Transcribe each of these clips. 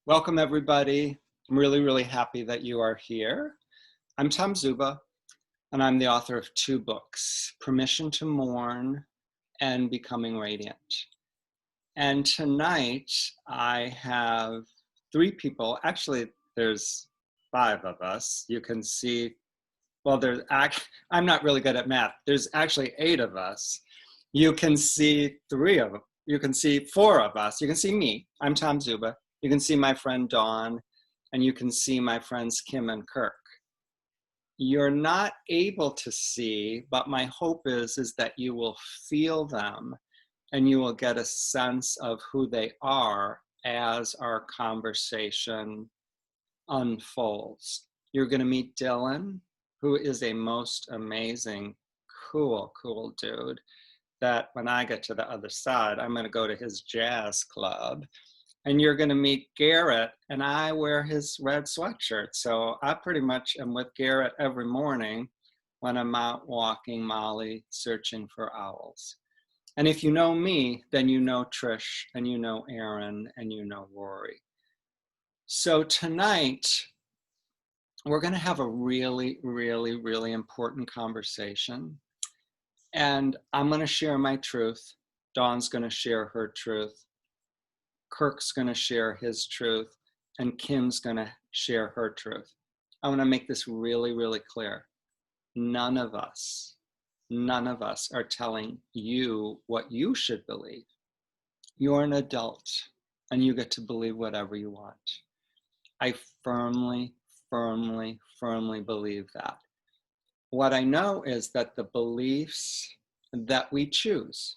Welcome, everybody. I'm really happy that you are here. I'm Tom Zuba, and I'm the author of two books, Permission to Mourn and Becoming Radiant. And tonight I have three people. Actually, there's five of us. You can see, well, I'm not really good at math. There's actually 8 of us. You can see you can see 4 of us. You can see me. I'm Tom Zuba. You can see my friend Dawn, and you can see my friends Kim and Kirk. You're not able to see, but my hope is that you will feel them and you will get a sense of who they are as our conversation unfolds. You're going to meet Dylan, who is a most amazing, cool dude that when I get to the other side, I'm going to go to his jazz club. And you're going to meet Garret, and I wear his red sweatshirt. So I pretty much am with Garret every morning when I'm out walking Molly, searching for owls. And if you know me, then you know Trish, and you know Aaron, and you know Rory. So tonight, we're going to have a really important conversation. And I'm going to share my truth. Dawn's going to share her truth. Kirk's going to share his truth, and Kim's going to share her truth. I want to make this really clear. None of us are telling you what you should believe. You're an adult, and you get to believe whatever you want. I firmly believe that. What I know is that the beliefs that we choose,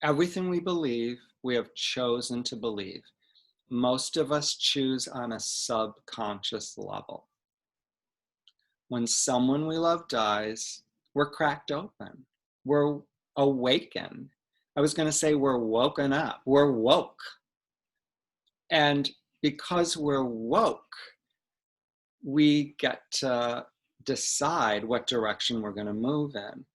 everything we believe, we have chosen to believe. Most of us choose on a subconscious level. When someone we love dies, we're cracked open. We're awakened. I was going to say we're woken up. We're woke. And because we're woke, we get to decide what direction we're going to move in.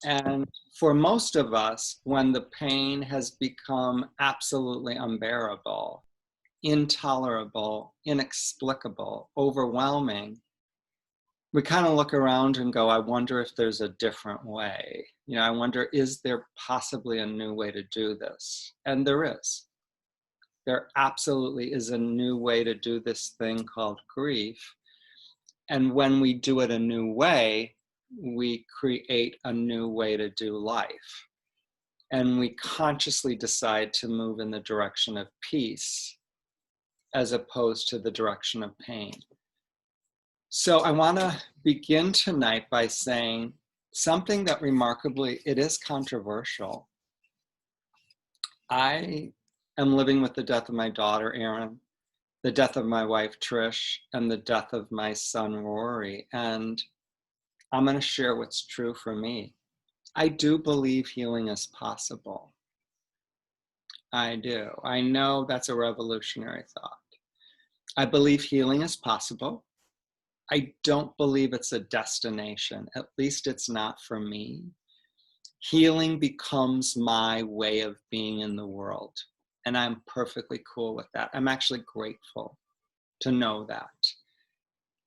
And for most of us, when the pain has become absolutely unbearable, intolerable, inexplicable, overwhelming, we kind of look around and go, I wonder if there's a different way. I wonder, is there possibly a new way to do this? And there is. There absolutely is a new way to do this thing called grief. And when we do it a new way, we create a new way to do life. And we consciously decide to move in the direction of peace as opposed to the direction of pain. So I want to begin tonight by saying something that remarkably, it is controversial. I am living with the death of my daughter, Erin, the death of my wife, Trish, and the death of my son, Rory. And I'm going to share what's true for me. I do believe healing is possible. I do. I know that's a revolutionary thought. I believe healing is possible. I don't believe it's a destination. At least it's not for me. Healing becomes my way of being in the world. And I'm perfectly cool with that. I'm actually grateful to know that.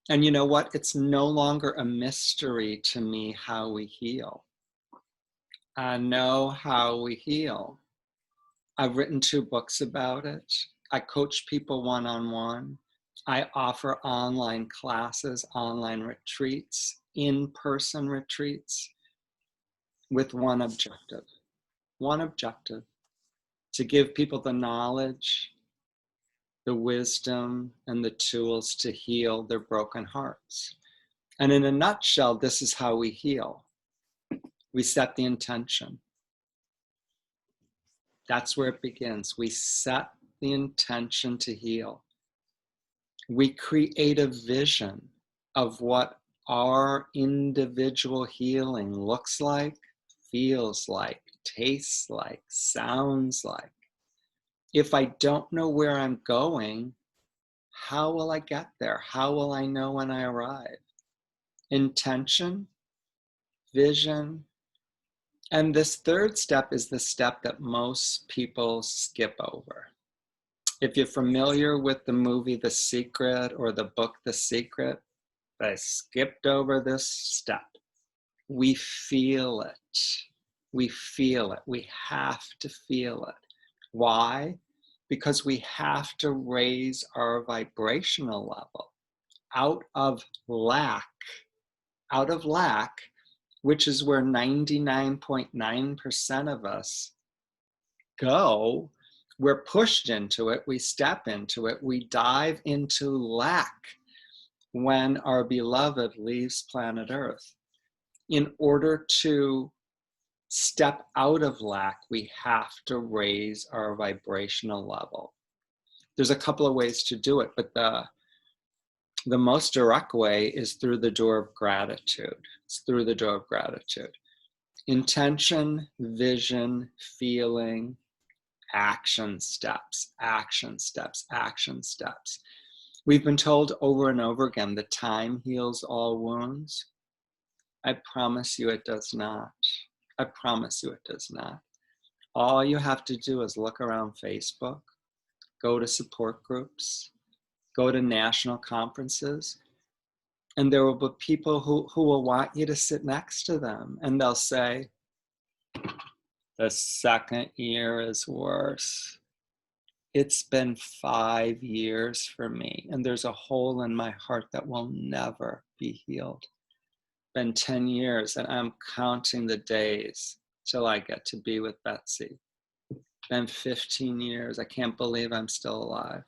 And you know what? It's no longer a mystery to me how we heal. I know how we heal. I've written 2 books about it. I coach people one-on-one. I offer online classes, online retreats, in-person retreats with one objective, to give people the knowledge, the wisdom, and the tools to heal their broken hearts. And in a nutshell, this is how we heal. We set the intention. That's where it begins. We set the intention to heal. We create a vision of what our individual healing looks like, feels like, tastes like, sounds like. If I don't know where I'm going, how will I get there? How will I know when I arrive? Intention, vision, and this 3rd step is the step that most people skip over. If you're familiar with the movie The Secret or the book The Secret, I skipped over this step. We feel it. We feel it. We have to feel it. Why? Because we have to raise our vibrational level out of lack, which is where 99.9% of us go. We're pushed into it, we step into it, we dive into lack when our beloved leaves planet Earth. In order to step out of lack, we have to raise our vibrational level. There's a couple of ways to do it, but the most direct way is through the door of gratitude. It's through the door of gratitude. Intention, vision, feeling, action steps, action steps, action steps. We've been told over and over again that time heals all wounds. I promise you it does not. I promise you it does not. All you have to do is look around Facebook, go to support groups, go to national conferences, and there will be people who will want you to sit next to them, and they'll say, the second year is worse. It's been 5 years for me, and there's a hole in my heart that will never be healed. Been 10 years, and I'm counting the days till I get to be with Betsy. Been 15 years, I can't believe I'm still alive.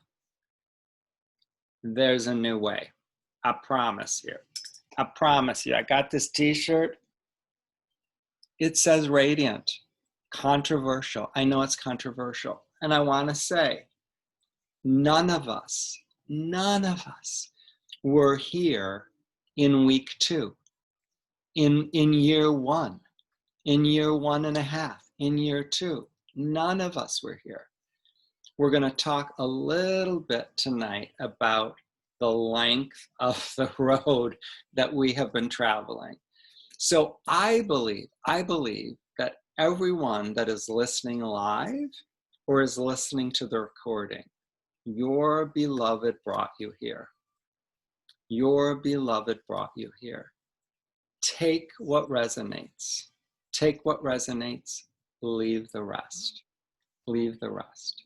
There's a new way. I promise you. I promise you. I got this t-shirt. It says radiant. Controversial. I know it's controversial. And I want to say, none of us were here in week 2, in year 1, in year 1.5, in year 2. None of us were here. We're going to talk a little bit tonight about the length of the road that we have been traveling. So I believe that everyone that is listening live or is listening to the recording, your beloved brought you here. Your beloved brought you here. Take what resonates. Take what resonates. Leave the rest. Leave the rest.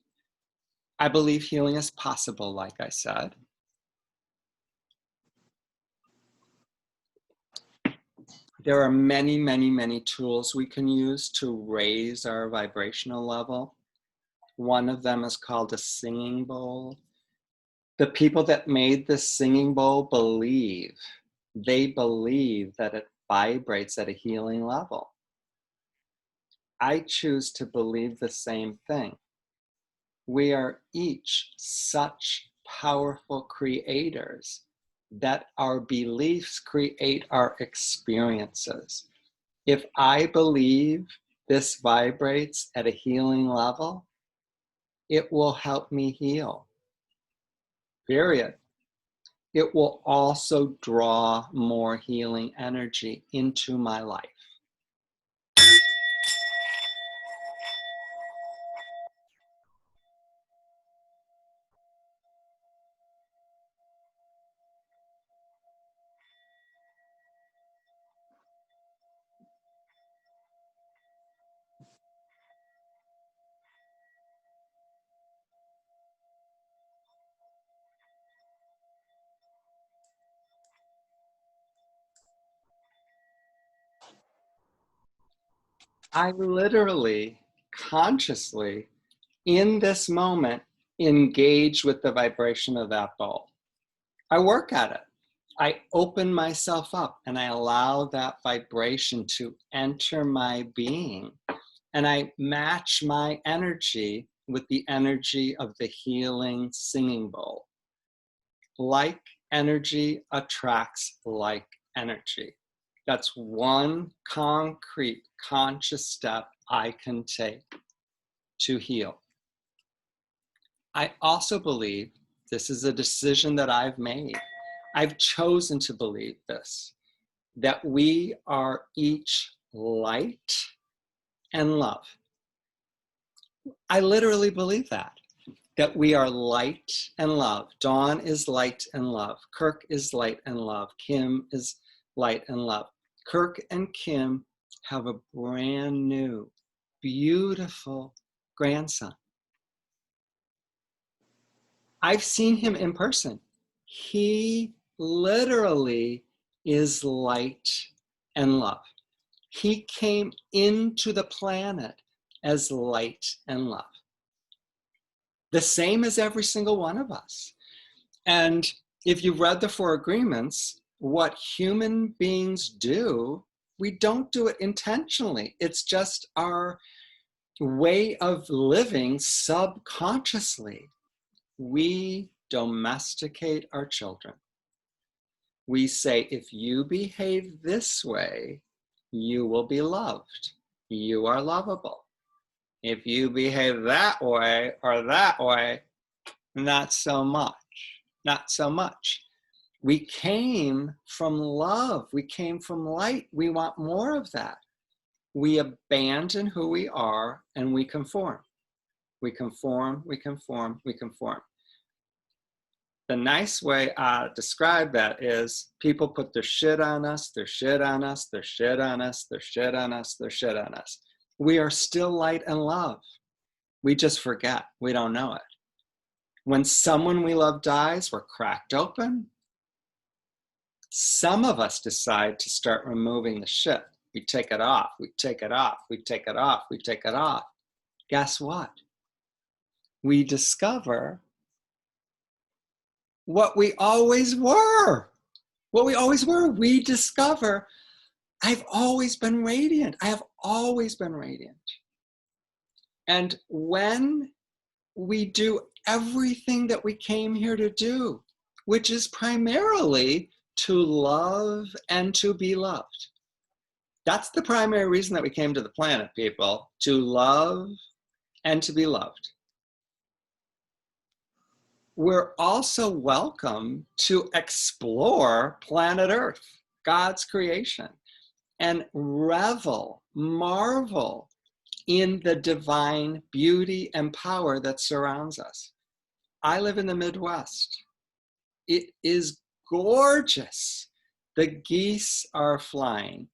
I believe healing is possible, like I said. There are many, many, many tools we can use to raise our vibrational level. One of them is called a singing bowl. The people that made this singing bowl believe that it vibrates at a healing level. I choose to believe the same thing. We are each such powerful creators that our beliefs create our experiences. If I believe this vibrates at a healing level, it will help me heal. Period. It will also draw more healing energy into my life. I literally, consciously, in this moment, engage with the vibration of that bowl. I work at it. I open myself up and I allow that vibration to enter my being. And I match my energy with the energy of the healing singing bowl. Like energy attracts like energy. That's one concrete, conscious step I can take to heal. I also believe this is a decision that I've made. I've chosen to believe this, that we are each light and love. I literally believe that. that we are light and love. Dawn is light and love. Kirk is light and love. Kim is light and love. Kirk and Kim have a brand new, beautiful grandson. I've seen him in person. He literally is light and love. He came into the planet as light and love. The same as every single one of us. And if you've read the Four Agreements, what human beings do, we don't do it intentionally. It's just our way of living subconsciously. We domesticate our children. We say, if you behave this way, you will be loved. You are lovable. If you behave that way or that way, not so much, not so much. We came from love. We came from light. We want more of that. We abandon who we are and we conform. We conform, we conform, we conform. The nice way I describe that is people put their shit on us, their shit on us, their shit on us, their shit on us, their shit on us. We are still light and love. We just forget. We don't know it. When someone we love dies, we're cracked open. Some of us decide to start removing the shit. We take it off, we take it off, we take it off, we take it off. Guess what? We discover what we always were. What we always were. We discover, I've always been radiant. I have always been radiant. And when we do everything that we came here to do, which is primarily to love and to be loved. That's the primary reason that we came to the planet, people, to love and to be loved. We're also welcome to explore planet Earth, God's creation, and revel, marvel in the divine beauty and power that surrounds us. I live in the Midwest. It is gorgeous. The geese are flying.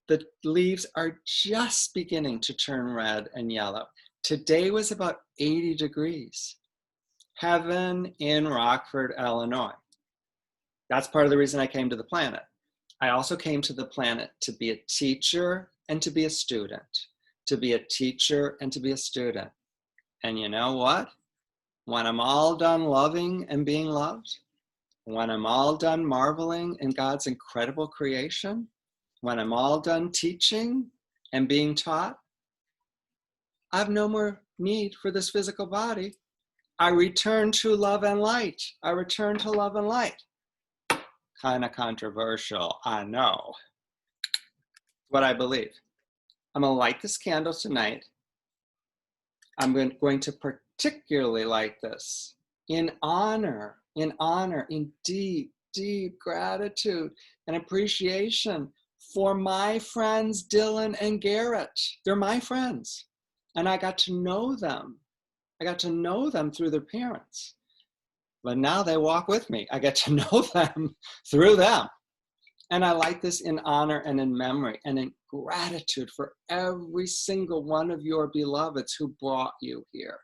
The leaves are just beginning to turn red and yellow. Today was about 80 degrees. Heaven in Rockford, Illinois. That's part of the reason I came to the planet. I also came to the planet to be a teacher and to be a student. To be a teacher and to be a student. And you know what? When I'm all done loving and being loved, when I'm all done marveling in God's incredible creation, when I'm all done teaching and being taught, I have no more need for this physical body. I return to love and light. I return to love and light. Kind of controversial, I know. What I believe. I'm going to light this candle tonight. I'm going to particularly light this in honor, in deep, deep gratitude and appreciation for my friends, Dylan and Garret. They're my friends. And I got to know them. I got to know them through their parents. But now they walk with me. I get to know them through them. And I light this in honor and in memory and in gratitude for every single one of your beloveds who brought you here,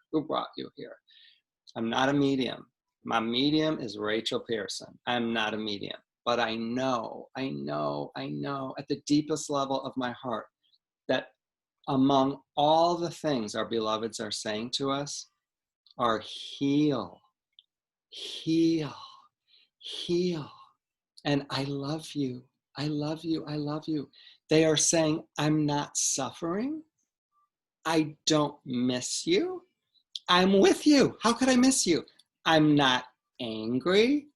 I'm not a medium. My medium is Rachel Pearson. I'm not a medium. But I know at the deepest level of my heart that among all the things our beloveds are saying to us are heal, heal, heal. And I love you, I love you, I love you. They are saying, I'm not suffering. I don't miss you. I'm with you. How could I miss you? I'm not angry.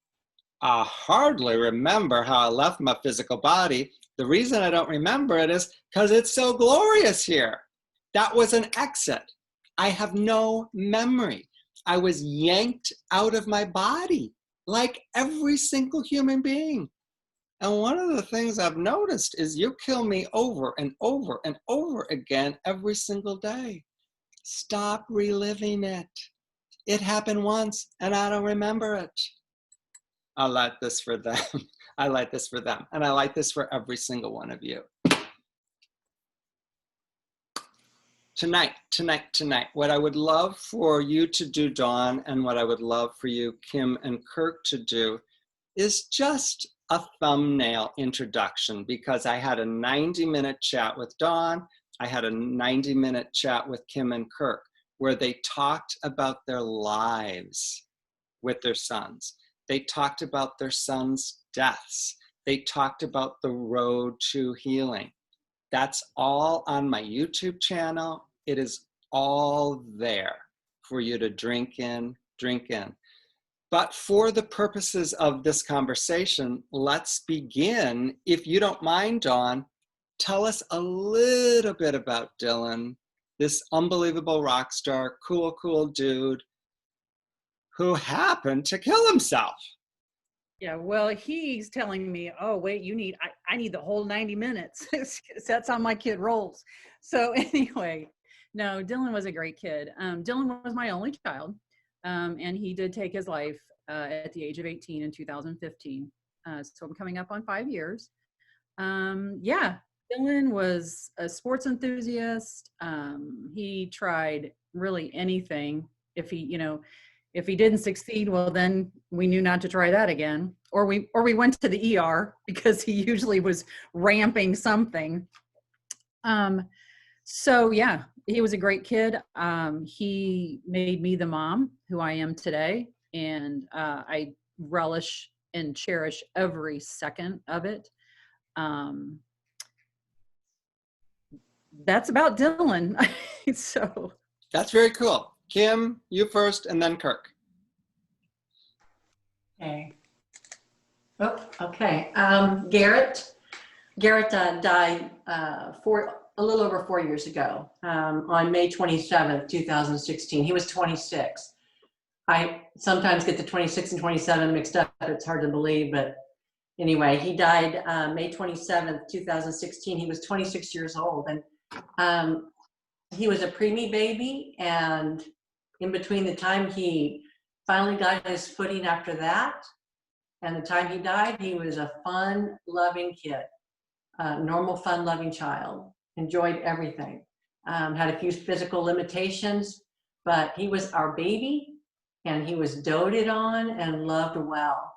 I hardly remember how I left my physical body. The reason I don't remember it is because it's so glorious here. That was an exit. I have no memory. I was yanked out of my body like every single human being. And one of the things I've noticed is you kill me over and over and over again every single day. Stop reliving it. It happened once and I don't remember it. I like this for them. I like this for them. And I like this for every single one of you. Tonight, what I would love for you to do, Dawn, and what I would love for you, Kim and Kirk, to do is just a thumbnail introduction, because I had a 90-minute chat with Dawn. I had a 90-minute chat with Kim and Kirk, where they talked about their lives with their sons. They talked about their sons' deaths. They talked about the road to healing. That's all on my YouTube channel. It is all there for you to drink in. But for the purposes of this conversation, let's begin. If you don't mind, Dawn, tell us a little bit about Dylan, this unbelievable rock star, cool dude who happened to kill himself. Yeah, well, he's telling me, oh, wait, I need the whole 90 minutes. That's how my kid rolls. So anyway, no, Dylan was a great kid. Dylan was my only child, and he did take his life at the age of 18 in 2015. So I'm coming up on 5 years. Yeah, Dylan was a sports enthusiast. He tried really anything. If he didn't succeed, well, then we knew not to try that again. Or we went to the ER because he usually was ramping something. So yeah, he was a great kid. He made me the mom who I am today. And I relish and cherish every second of it. That's about Dylan. So that's very cool. Kim, you first, and then Kirk. Okay. Oh, okay. Garret died a little over 4 years ago, on May 27th, 2016. He was 26. I sometimes get the 26 and 27 mixed up. It's hard to believe, but anyway, he died May 27th, 2016. He was 26 years old, and he was a preemie baby, and in between the time he finally got his footing after that and the time he died, he was a fun, loving kid, normal, fun, loving child, enjoyed everything, had a few physical limitations, but he was our baby, and he was doted on and loved well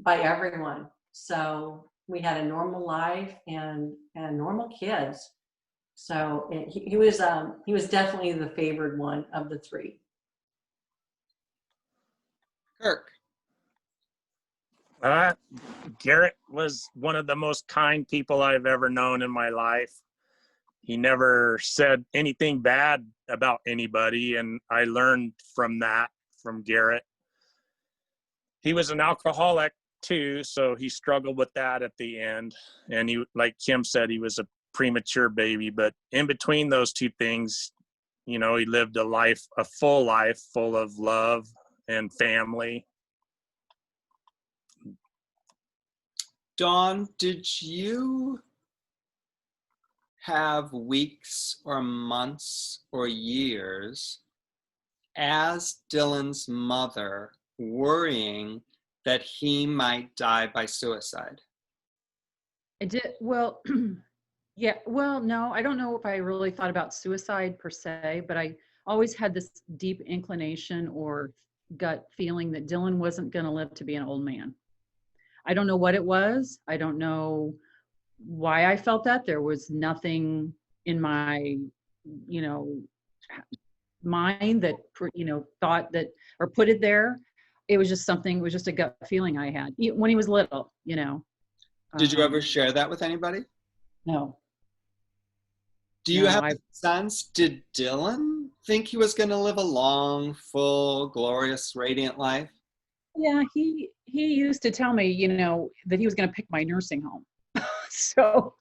by everyone. So we had a normal life and normal kids. So he was definitely the favored one of the three. Kirk. Garret was one of the most kind people I've ever known in my life. He never said anything bad about anybody, and I learned from Garret. He was an alcoholic too, so he struggled with that at the end. And he, like Kim said, he was a premature baby, but in between those two things, he lived a full life full of love and family. Dawn, did you have weeks or months or years as Dylan's mother worrying that he might die by suicide? I did. Well, yeah, well, no, I don't know if I really thought about suicide per se, but I always had this deep inclination or gut feeling that Dylan wasn't going to live to be an old man. I don't know what it was. I don't know why I felt that. There was nothing in my, mind that, thought that, or put it there. It was just something, it was just a gut feeling I had when he was little, Did you ever share that with anybody? No. Do you have a sense, did Dylan think he was going to live a long, full, glorious, radiant life? Yeah, he used to tell me, that he was going to pick my nursing home. So,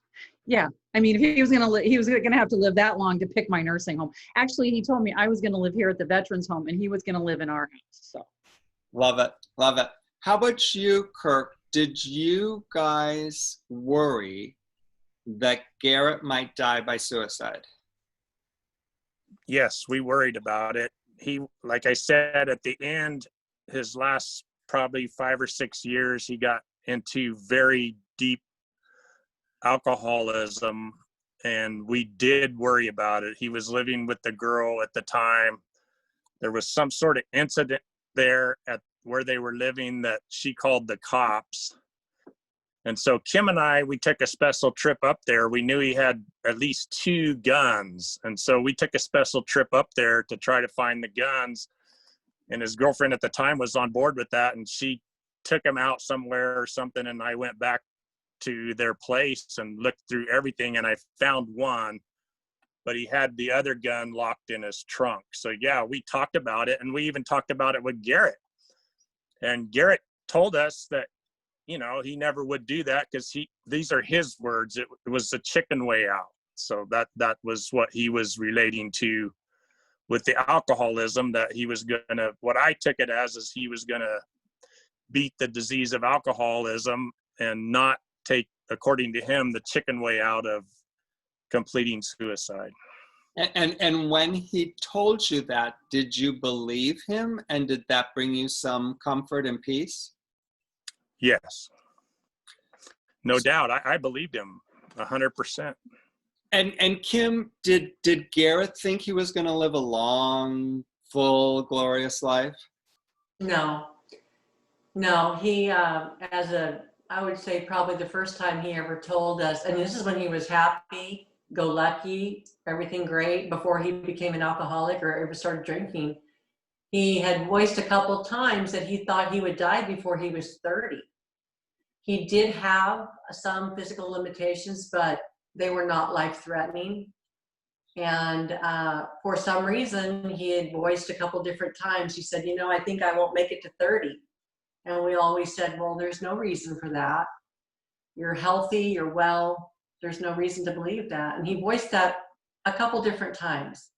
yeah, I mean, if he was going to have to live that long to pick my nursing home. Actually, he told me I was going to live here at the Veterans Home, and he was going to live in our house. So, love it. How about you, Kirk? Did you guys worry that Garret might die by suicide? Yes, we worried about it. he, like I said, at the end, his last probably 5 or 6 years, he got into very deep alcoholism, and we did worry about it. He was living with the girl at the time. There was some sort of incident there at where they were living that she called the cops. And so Kim and I, we took a special trip up there. We knew he had at least 2 guns. And so we took a special trip up there to try to find the guns. And his girlfriend at the time was on board with that. And she took him out somewhere or something. And I went back to their place and looked through everything. And I found one, but he had the other gun locked in his trunk. So yeah, we talked about it. And we even talked about it with Garret. And Garret told us that, you know, he never would do that because these are his words. It was the chicken way out. So that was what he was relating to with the alcoholism, that he was gonna, what I took it as is he was gonna beat the disease of alcoholism and not take, according to him, the chicken way out of completing suicide. And when he told you that, did you believe him? And did that bring you some comfort and peace? Yes, no doubt. I believed him 100%. And Kim, did Garret think he was going to live a long, full, glorious life? No, he, I would say probably the first time he ever told us, and this is when he was happy, go lucky, everything great, before he became an alcoholic or ever started drinking. He had voiced a couple times that he thought he would die before he was 30. He did have some physical limitations, but they were not life-threatening. And for some reason, he had voiced a couple different times. He said, you know, I think I won't make it to 30. And we always said, well, there's no reason for that. You're healthy, you're well. There's no reason to believe that. And he voiced that a couple different times,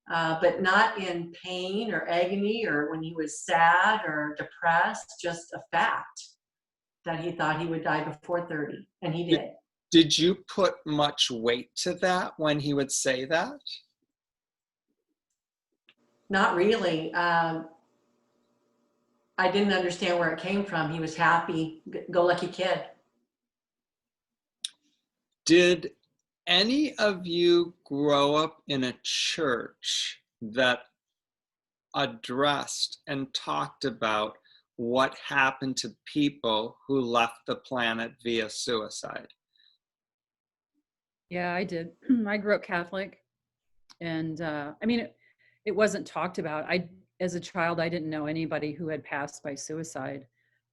but not in pain or agony or when he was sad or depressed, just a fact that he thought he would die before 30, and he did. Did you put much weight to that when he would say that? Not really. I didn't understand where it came from. He was happy, go lucky kid. Did any of you grow up in a church that addressed and talked about what happened to people who left the planet via suicide? Yeah, I did. I grew up Catholic, and I mean, it wasn't talked about. As a child, I didn't know anybody who had passed by suicide.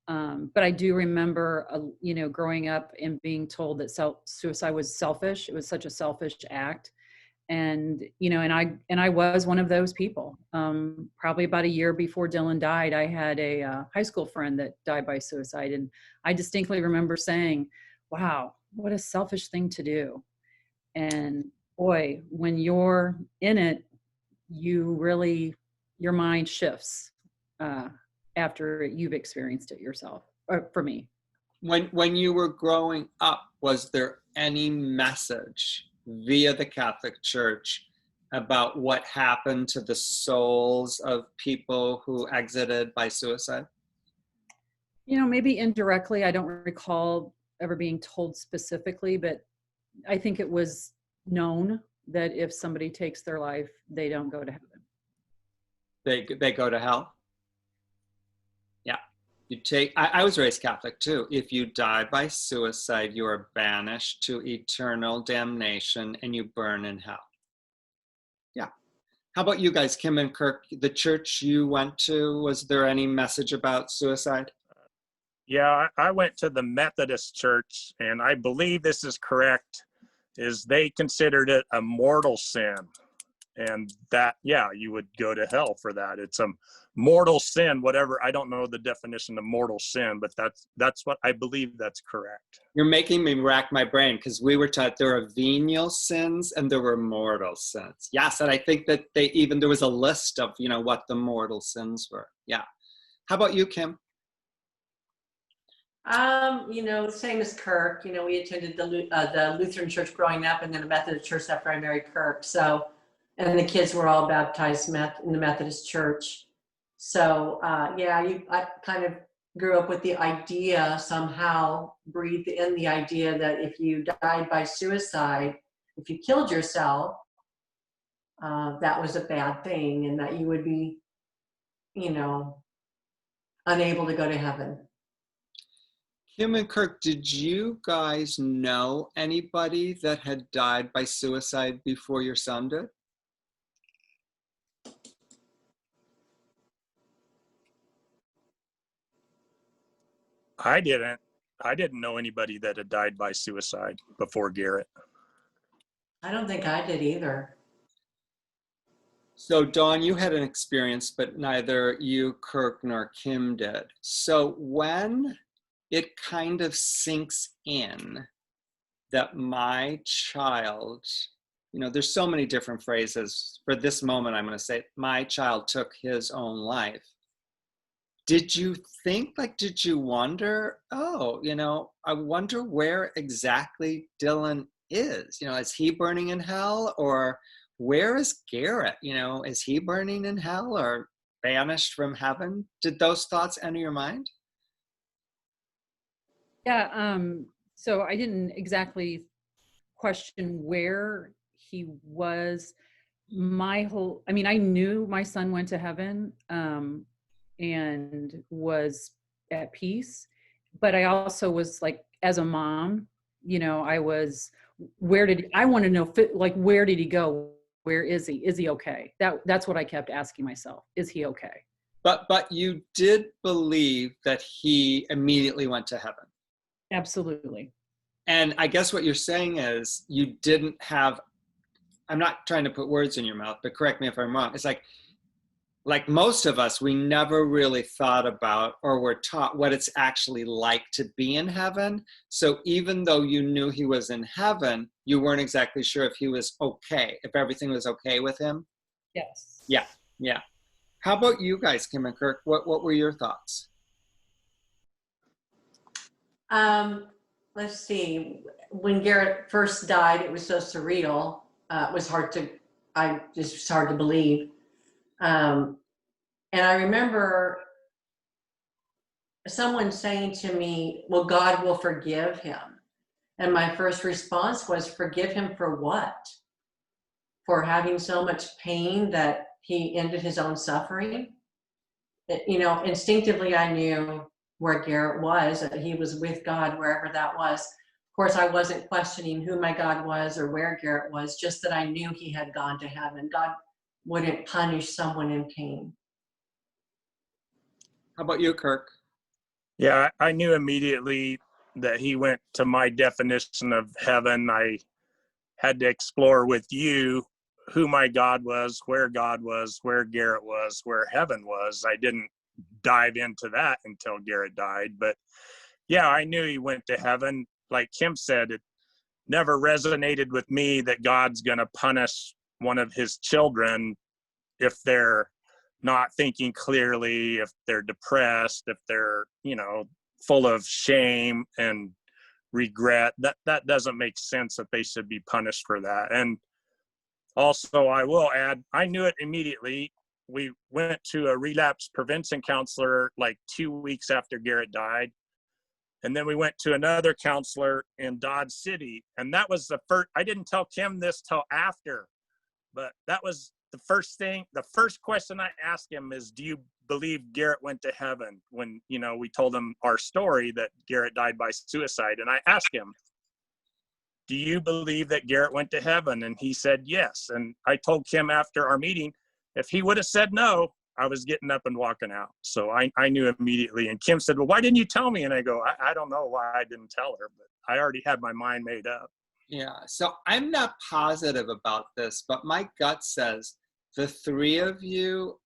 But I do remember, growing up and being told that suicide was selfish. It was such a selfish act. And, and I was one of those people. Probably about a year before Dylan died, I had a high school friend that died by suicide. And I distinctly remember saying, wow, what a selfish thing to do. And boy, when you're in it, your mind shifts after you've experienced it yourself, or for me. When you were growing up, was there any message via the Catholic Church about what happened to the souls of people who exited by suicide? Maybe indirectly. I don't recall ever being told specifically, but I think it was known that if somebody takes their life, they don't go to heaven. They go to hell? Yeah. I was raised Catholic too. If you die by suicide, you are banished to eternal damnation and you burn in hell. Yeah. How about you guys, Kim and Kirk? The church you went to, was there any message about suicide? Yeah, I went to the Methodist church, and I believe this is correct, is they considered it a mortal sin. And that, yeah, you would go to hell for that. It's a mortal sin, whatever. I don't know the definition of mortal sin, but that's what I believe that's correct. You're making me rack my brain because we were taught there are venial sins and there were mortal sins. Yes, and I think that there was a list of, what the mortal sins were. Yeah. How about you, Kim? Same as Kirk. We attended the Lutheran church growing up and then a Methodist church after I married Kirk. So and the kids were all baptized in the Methodist Church. So I kind of grew up with the idea, somehow breathed in the idea that if you died by suicide, if you killed yourself, that was a bad thing, and that you would be, unable to go to heaven. Kim and Kirk, did you guys know anybody that had died by suicide before your son did? I didn't know anybody that had died by suicide before Garret. I don't think I did either. So Dawn, you had an experience, but neither you, Kirk, nor Kim did. So when it kind of sinks in that my child, there's so many different phrases. For this moment, I'm going to say my child took his own life. Did you wonder, I wonder where exactly Dylan is? Is he burning in hell, or where is Garret? Is he burning in hell or banished from heaven? Did those thoughts enter your mind? Yeah, so I didn't exactly question where he was. I knew my son went to heaven and was at peace, but I also was like, as a mom, I was, I want to know, where did he go? Where is he? Is he okay? That's what I kept asking myself. Is he okay? But you did believe that he immediately went to heaven. Absolutely. And I guess what you're saying is you didn't have, I'm not trying to put words in your mouth, but correct me if I'm wrong. It's like most of us, we never really thought about or were taught what it's actually like to be in heaven. So even though you knew he was in heaven, you weren't exactly sure if he was okay, if everything was okay with him. Yes. Yeah. How about you guys, Kim and Kirk? What were your thoughts? Let's see. When Garret first died, it was so surreal. It was hard to believe. And I remember someone saying to me, well, God will forgive him. And my first response was, forgive him for what? For having so much pain that he ended his own suffering? Instinctively I knew where Garret was, that he was with God, wherever that was. Of course, I wasn't questioning who my God was or where Garret was, just that I knew he had gone to heaven. God wouldn't punish someone in pain. How about you, Kirk? Yeah, I knew immediately that he went to my definition of heaven. I had to explore with you who my God was, where Garret was, where heaven was. I didn't dive into that until Garret died. But yeah, I knew he went to heaven. Like Kim said, it never resonated with me that God's going to punish one of his children if they're not thinking clearly, if they're depressed, if they're, full of shame and regret. That doesn't make sense that they should be punished for that. And also, I will add, I knew it immediately. We went to a relapse prevention counselor like 2 weeks after Garret died. And then we went to another counselor in Dodge City. And that was the first, I didn't tell Kim this till after, but that was the first thing. The first question I asked him is, do you believe Garret went to heaven? When, we told him our story that Garret died by suicide. And I asked him, do you believe that Garret went to heaven? And he said, yes. And I told Kim after our meeting, if he would have said no, I was getting up and walking out. So I knew immediately. And Kim said, well, why didn't you tell me? And I go, I don't know why I didn't tell her, but I already had my mind made up. Yeah, so I'm not positive about this, but my gut says the three of you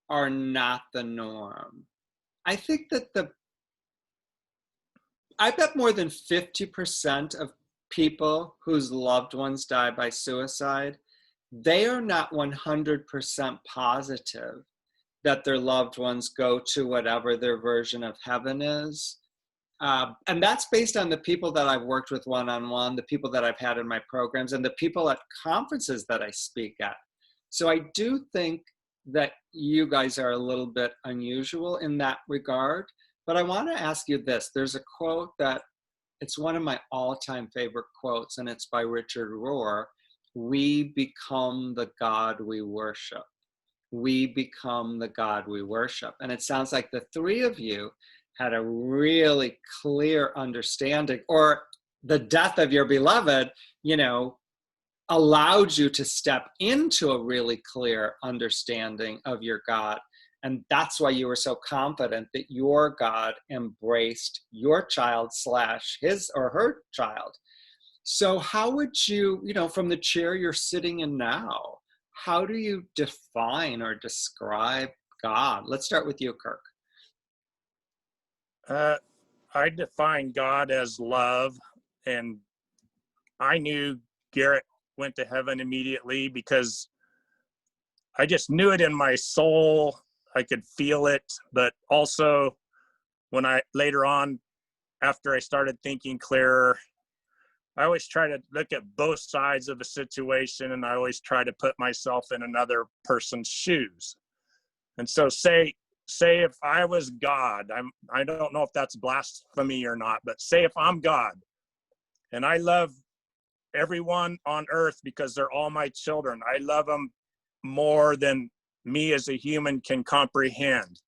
are not the norm. I think that I bet more than 50% of people whose loved ones die by suicide, they are not 100% positive that their loved ones go to whatever their version of heaven is. And that's based on the people that I've worked with one-on-one, the people that I've had in my programs, and the people at conferences that I speak at. So I do think that you guys are a little bit unusual in that regard. But I want to ask you this. There's a quote that it's one of my all-time favorite quotes, and it's by Richard Rohr. We become the God we worship. We become the God we worship. And it sounds like the three of you had a really clear understanding, or the death of your beloved, allowed you to step into a really clear understanding of your God. And that's why you were so confident that your God embraced your child / his or her child. So how would you, from the chair you're sitting in now, how do you define or describe God? Let's start with you, Kirk. I define God as love, and I knew Garret went to heaven immediately because I just knew it in my soul. I could feel it, but also when I later on, after I started thinking clearer, I always try to look at both sides of a situation, and I always try to put myself in another person's shoes. And so say if I was God, I don't know if that's blasphemy or not, but say if I'm God and I love everyone on earth because they're all my children. I love them more than me as a human can comprehend.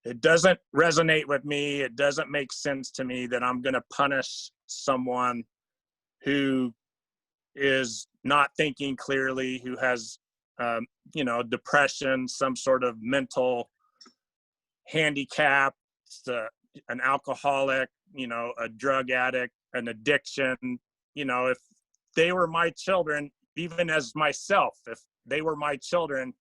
It doesn't resonate with me. It doesn't make sense to me that I'm going to punish someone who is not thinking clearly, who has, depression, some sort of mental handicap, an alcoholic, a drug addict, an addiction. If they were my children, even as myself, if they were my children,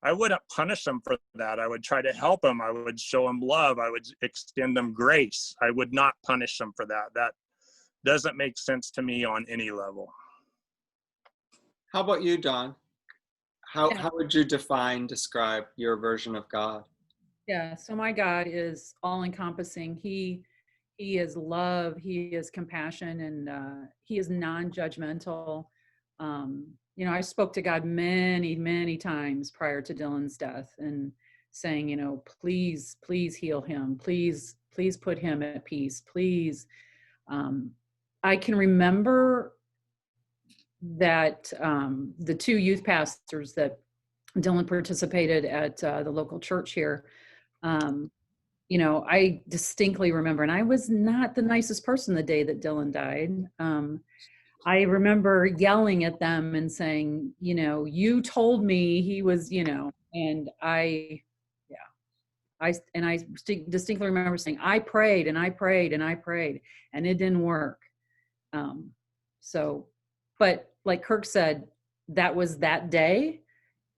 I wouldn't punish them for that. I would try to help them. I would show them love. I would extend them grace. I would not punish them for that. That doesn't make sense to me on any level. How about you, Dawn? How would you describe your version of God? Yeah, so my God is all-encompassing. He is love, he is compassion, and he is non-judgmental. I spoke to God many, many times prior to Dylan's death and saying, please heal him. Please put him at peace. Please. I can remember that the two youth pastors that Dylan participated at the local church here, I distinctly remember, and I was not the nicest person the day that Dylan died. I remember yelling at them and saying, you told me he was, and I distinctly remember saying, I prayed and I prayed and I prayed, and it didn't work. But like Kirk said, that was that day.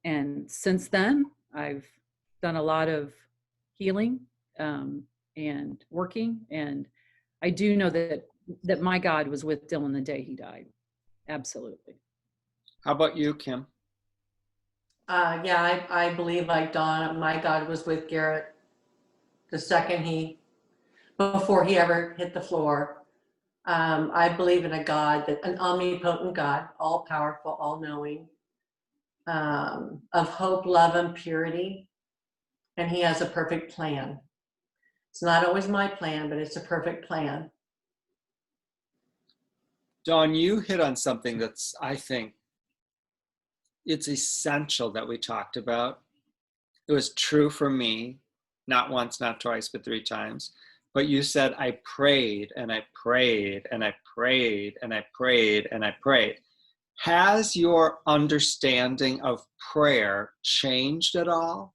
And since then, I've done a lot of healing and working. And I do know that my God was with Dylan the day he died. Absolutely. How about you, Kim? I believe like Dawn, my God was with Garret the second before he ever hit the floor. I believe in a God, an omnipotent God, all powerful, all knowing, of hope, love, and purity. And he has a perfect plan. It's not always my plan, but it's a perfect plan. Dawn, you hit on something that's, I think, it's essential that we talked about. It was true for me, not once, not twice, but 3 times. But you said, I prayed and I prayed and I prayed and I prayed and I prayed. Has your understanding of prayer changed at all?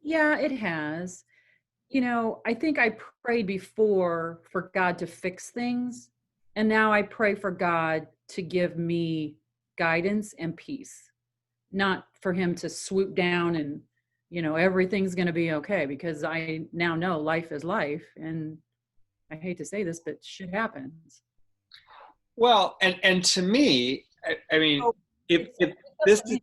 Yeah, it has. I think I prayed before for God to fix things, and now I pray for God to give me guidance and peace, not for him to swoop down and, everything's going to be okay, because I now know life is life, and I hate to say this, but shit happens. Well, and to me, I mean, if this is,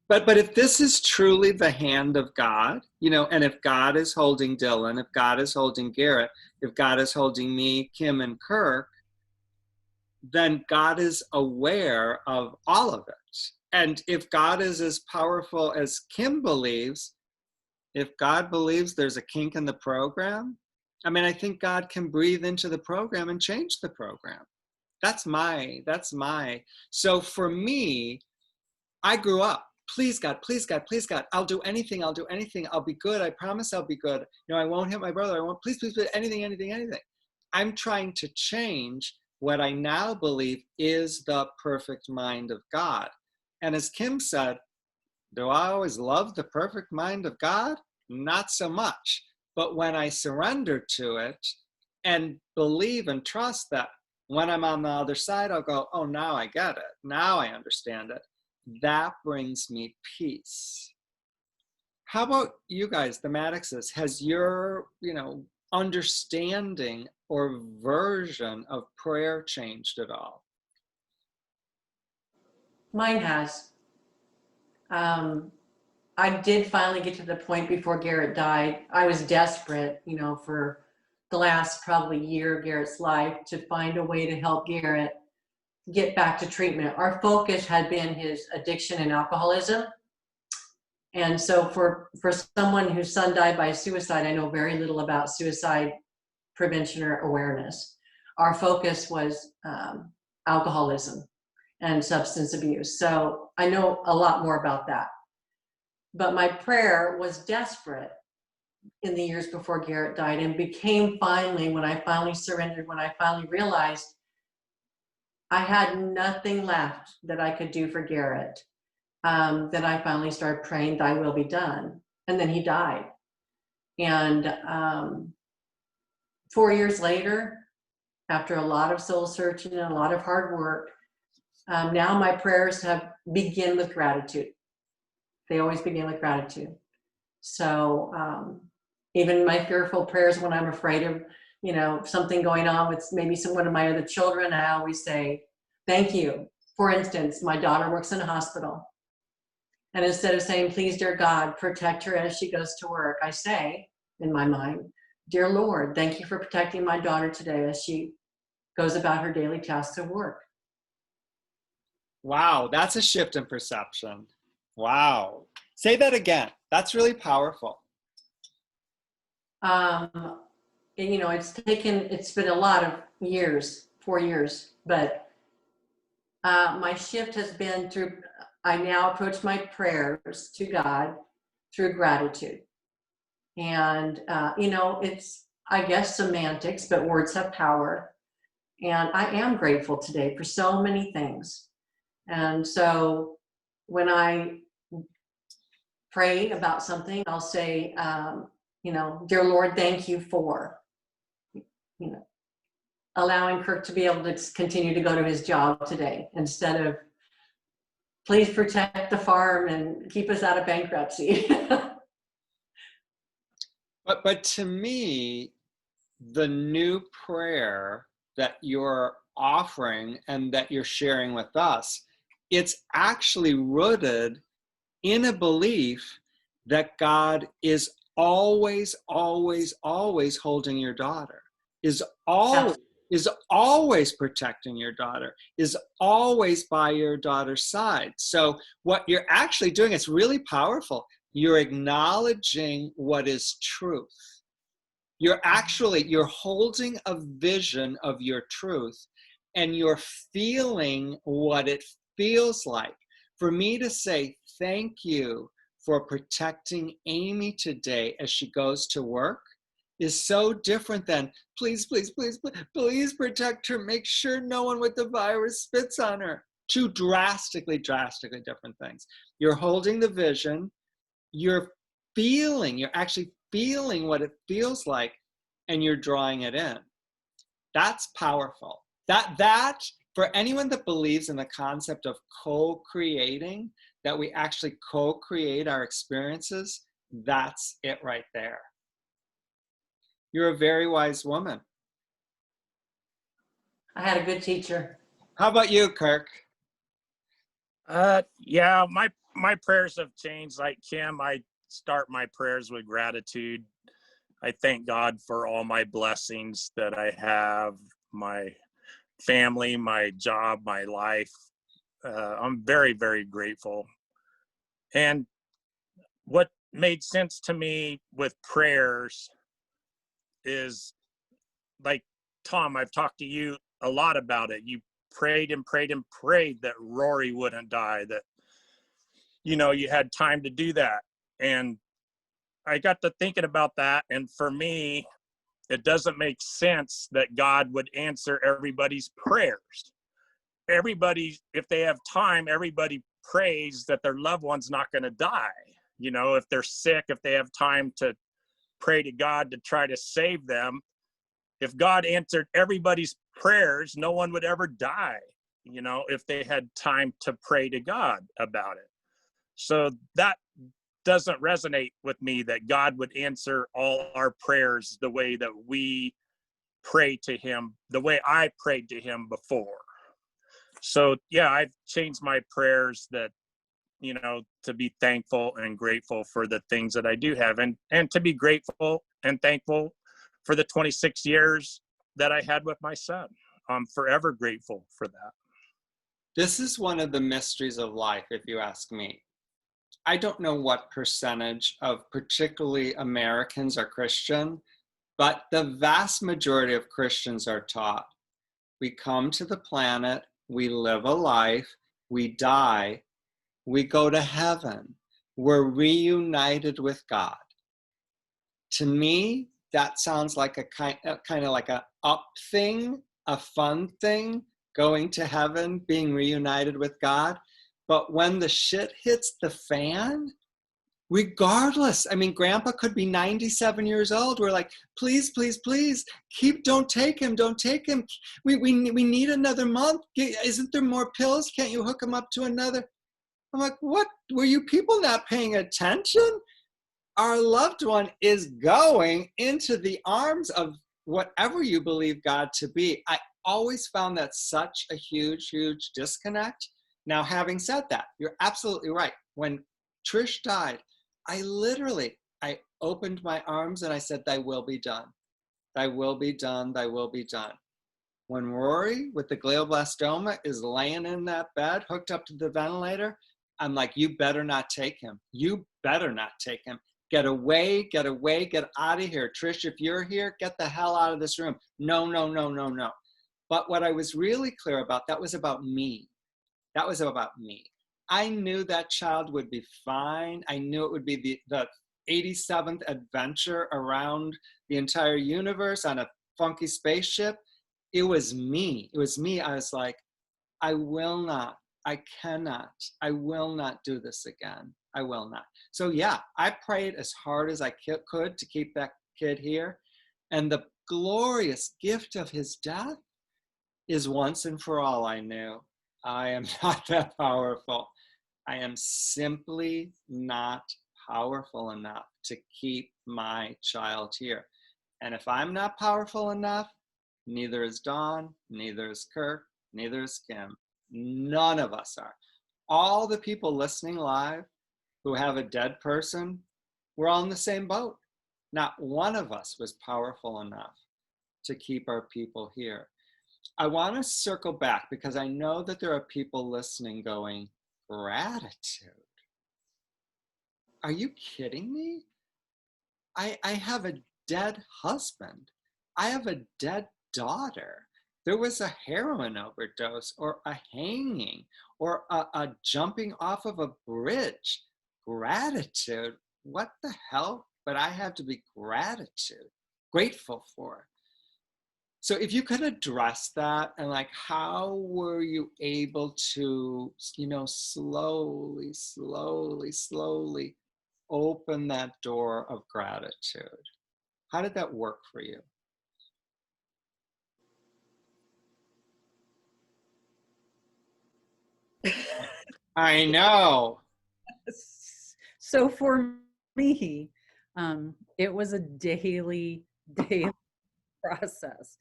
but if this is truly the hand of God, and if God is holding Dylan, if God is holding Garret, if God is holding me, Kim, and Kirk, then God is aware of all of it. And if God is as powerful as Kim believes, if God believes there's a kink in the program, I mean, I think God can breathe into the program and change the program. That's my. So for me, I grew up, please God, please God, please God, I'll do anything, I'll do anything, I'll be good, I promise I'll be good. You know, I won't hit my brother, I won't, please, please, please, anything, anything, anything. I'm trying to change what I now believe is the perfect mind of God. And as Kim said, do I always love the perfect mind of God? Not so much. But when I surrender to it and believe and trust that when I'm on the other side, I'll go, oh, now I get it. Now I understand it. That brings me peace. How about you guys, the Maddoxes? Has your, understanding or version of prayer changed at all? Mine has. I did finally get to the point before Garret died. I was desperate, for the last probably year of Garrett's life to find a way to help Garret get back to treatment. Our focus had been his addiction and alcoholism. And so for someone whose son died by suicide, I know very little about suicide prevention or awareness. Our focus was alcoholism and substance abuse. So I know a lot more about that. But my prayer was desperate in the years before Garret died, and became finally, when I finally surrendered, when I finally realized I had nothing left that I could do for Garret, that I finally started praying, thy will be done. And then he died. And 4 years later, after a lot of soul searching and a lot of hard work, now my prayers begin with gratitude. They always begin with gratitude. So even my fearful prayers when I'm afraid of, something going on with maybe one of my other children, I always say, thank you. For instance, my daughter works in a hospital. And instead of saying, please, dear God, protect her as she goes to work, I say in my mind, dear Lord, thank you for protecting my daughter today as she goes about her daily tasks of work. Wow, that's a shift in perception. Wow. Say that again. That's really powerful. It's been a lot of years, 4 years, but my shift has been I now approach my prayers to God through gratitude. And, it's, I guess, semantics, but words have power. And I am grateful today for so many things. And so when I pray about something, I'll say, dear Lord, thank you for, allowing Kirk to be able to continue to go to his job today, instead of, please protect the farm and keep us out of bankruptcy. But to me, the new prayer that you're offering and that you're sharing with us, it's actually rooted in a belief that God is always, always, always holding your daughter, is always protecting your daughter, is always by your daughter's side. So what you're actually doing, it's really powerful. You're acknowledging what is truth. You're holding a vision of your truth, and you're feeling what it feels like. For me to say thank you for protecting Amy today as she goes to work is so different than please, please, please, please protect her. Make sure no one with the virus spits on her. Two drastically different things. You're holding the vision. You're actually feeling what it feels like, and you're drawing it in. That's powerful. That for anyone that believes in the concept of co-creating, that we actually co-create our experiences, that's it right there. You're a very wise woman. I had a good teacher. How about you, Kirk? Yeah, my prayers have changed. Like Kim, I start my prayers with gratitude. I thank God for all my blessings that I have, my family, my job, my life. I'm very, very grateful. And what made sense to me with prayers is, like, Tom, I've talked to you a lot about it. You prayed and prayed and prayed that Rory wouldn't die, that, you know, you had time to do that. And I got to thinking about that. And for me, it doesn't make sense that God would answer everybody's prayers. Everybody, if they have time, everybody prays that their loved one's not going to die. You know, if they're sick, if they have time to pray to God to try to save them. If God answered everybody's prayers, no one would ever die, you know, if they had time to pray to God about it. So that doesn't resonate with me, that God would answer all our prayers the way that we pray to him, the way I prayed to him before. So yeah, I've changed my prayers that, you know, to be thankful and grateful for the things that I do have, and to be grateful and thankful for the 26 years that I had with my son. I'm forever grateful for that. This is one of the mysteries of life, if you ask me. I don't know what percentage of particularly Americans are Christian, but the vast majority of Christians are taught. We come to the planet, we live a life, we die, we go to heaven. We're reunited with God. To me, that sounds like a kind of like a up thing, a fun thing, going to heaven, being reunited with God. But when the shit hits the fan, regardless, I mean, Grandpa could be 97 years old. We're like, please, please, please, don't take him, don't take him. We need another month. Isn't there more pills? Can't you hook him up to another? I'm like, what? Were you people not paying attention? Our loved one is going into the arms of whatever you believe God to be. I always found that such a huge, huge disconnect. Now, having said that, you're absolutely right. When Trish died, I opened my arms and I said, thy will be done. Thy will be done, thy will be done. When Rory with the glioblastoma is laying in that bed, hooked up to the ventilator, I'm like, you better not take him. You better not take him. Get away, get away, get out of here. Trish, if you're here, get the hell out of this room. No, no, no, no, no. But what I was really clear about, that was about me. That was about me. I knew that child would be fine. I knew it would be the 87th adventure around the entire universe on a funky spaceship. It was me. It was me. I was like, I will not. I cannot. I will not do this again. I will not. So yeah, I prayed as hard as I could to keep that kid here. And the glorious gift of his death is once and for all I knew. I am not that powerful. I am simply not powerful enough to keep my child here. And if I'm not powerful enough, neither is Dawn, neither is Kirk, neither is Kim. None of us are. All the people listening live who have a dead person, we're all in the same boat. Not one of us was powerful enough to keep our people here. I want to circle back because I know that there are people listening going, gratitude? Are you kidding me? I have a dead husband. I have a dead daughter. There was a heroin overdose or a hanging or a jumping off of a bridge. Gratitude? What the hell? But I have to be grateful for. So if you could address that, and like, how were you able to, you know, slowly open that door of gratitude? How did that work for you? I know. So for me, it was a daily process.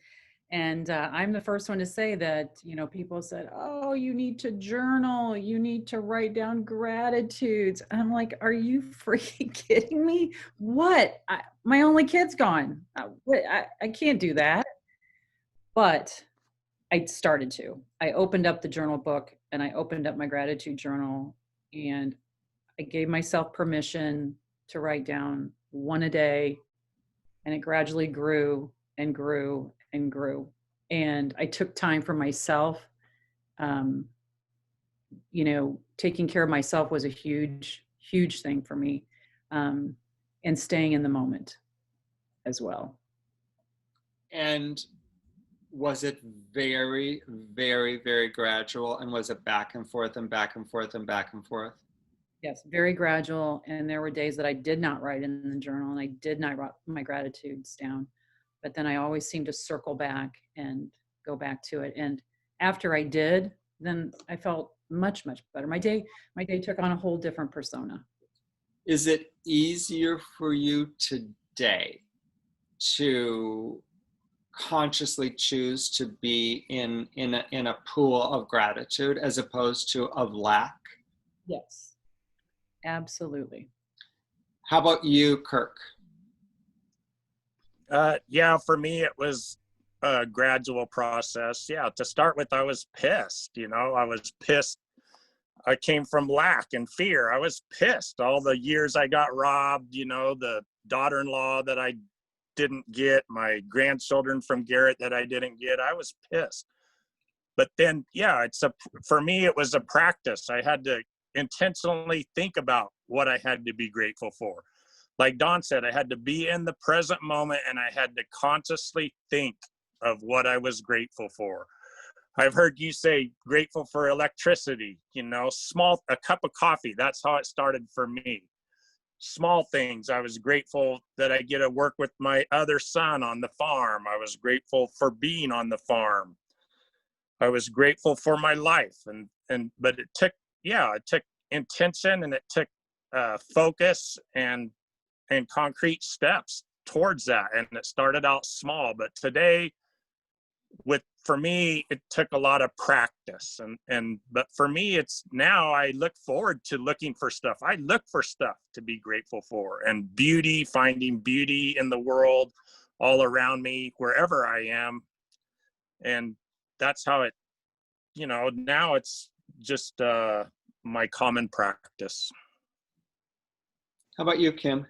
And I'm the first one to say that, you know, people said, oh, you need to journal, you need to write down gratitudes. And I'm like, are you freaking kidding me? What? My only kid's gone. I can't do that. But I started to. I opened up the journal book and I opened up my gratitude journal, and I gave myself permission to write down one a day, and it gradually grew and grew and grew. And I took time for myself. Um, Taking care of myself was a huge, huge thing for me, and staying in the moment as well. And was it very, very, very gradual? And was it back and forth and back and forth and back and forth? Yes, very gradual. And there were days that I did not write in the journal and I did not write my gratitudes down. But then I always seemed to circle back and go back to it. And after I did, then I felt much, much better. My day took on a whole different persona. Is it easier for you today to consciously choose to be in a pool of gratitude as opposed to of lack? Yes, absolutely. How about you, Kirk? Yeah, for me, it was a gradual process. Yeah, to start with, I was pissed. I was pissed. I came from lack and fear. I was pissed all the years I got robbed, the daughter-in-law that I didn't get, my grandchildren from Garret that I didn't get. I was pissed. But then, yeah, for me, it was a practice. I had to intentionally think about what I had to be grateful for. Like Dawn said, I had to be in the present moment and I had to consciously think of what I was grateful for. I've heard you say grateful for electricity, a cup of coffee. That's how it started for me. Small things. I was grateful that I get to work with my other son on the farm. I was grateful for being on the farm. I was grateful for my life. But it took intention, and it took focus and concrete steps towards that. And it started out small, but today, for me, it took a lot of practice. But for me, it's now I look forward to looking for stuff. I look for stuff to be grateful for, and finding beauty in the world all around me, wherever I am. And that's how it, now it's just my common practice. How about you, Kim?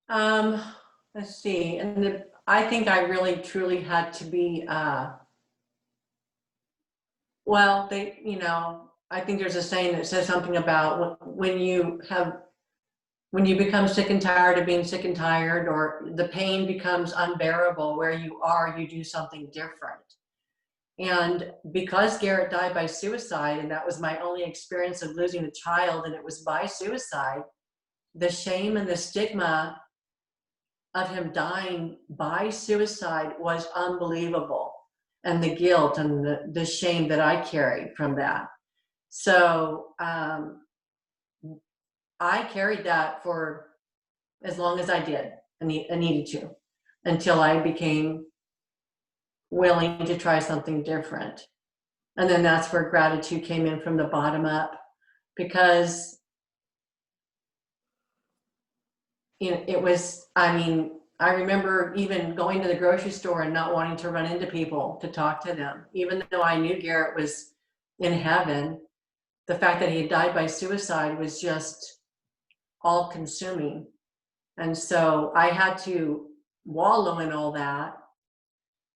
Let's see. And I think I really truly had to be, I think there's a saying that says something about when you become sick and tired of being sick and tired, or the pain becomes unbearable where you are, you do something different. And because Garret died by suicide, and that was my only experience of losing a child, and it was by suicide, the shame and the stigma of him dying by suicide was unbelievable, and the guilt and the shame that I carried from that. So I carried that for as long as I did. I needed to, until I became willing to try something different. And then that's where gratitude came in from the bottom up, because it was, I remember even going to the grocery store and not wanting to run into people to talk to them. Even though I knew Garret was in heaven, the fact that he had died by suicide was just all consuming. And so I had to wallow in all that.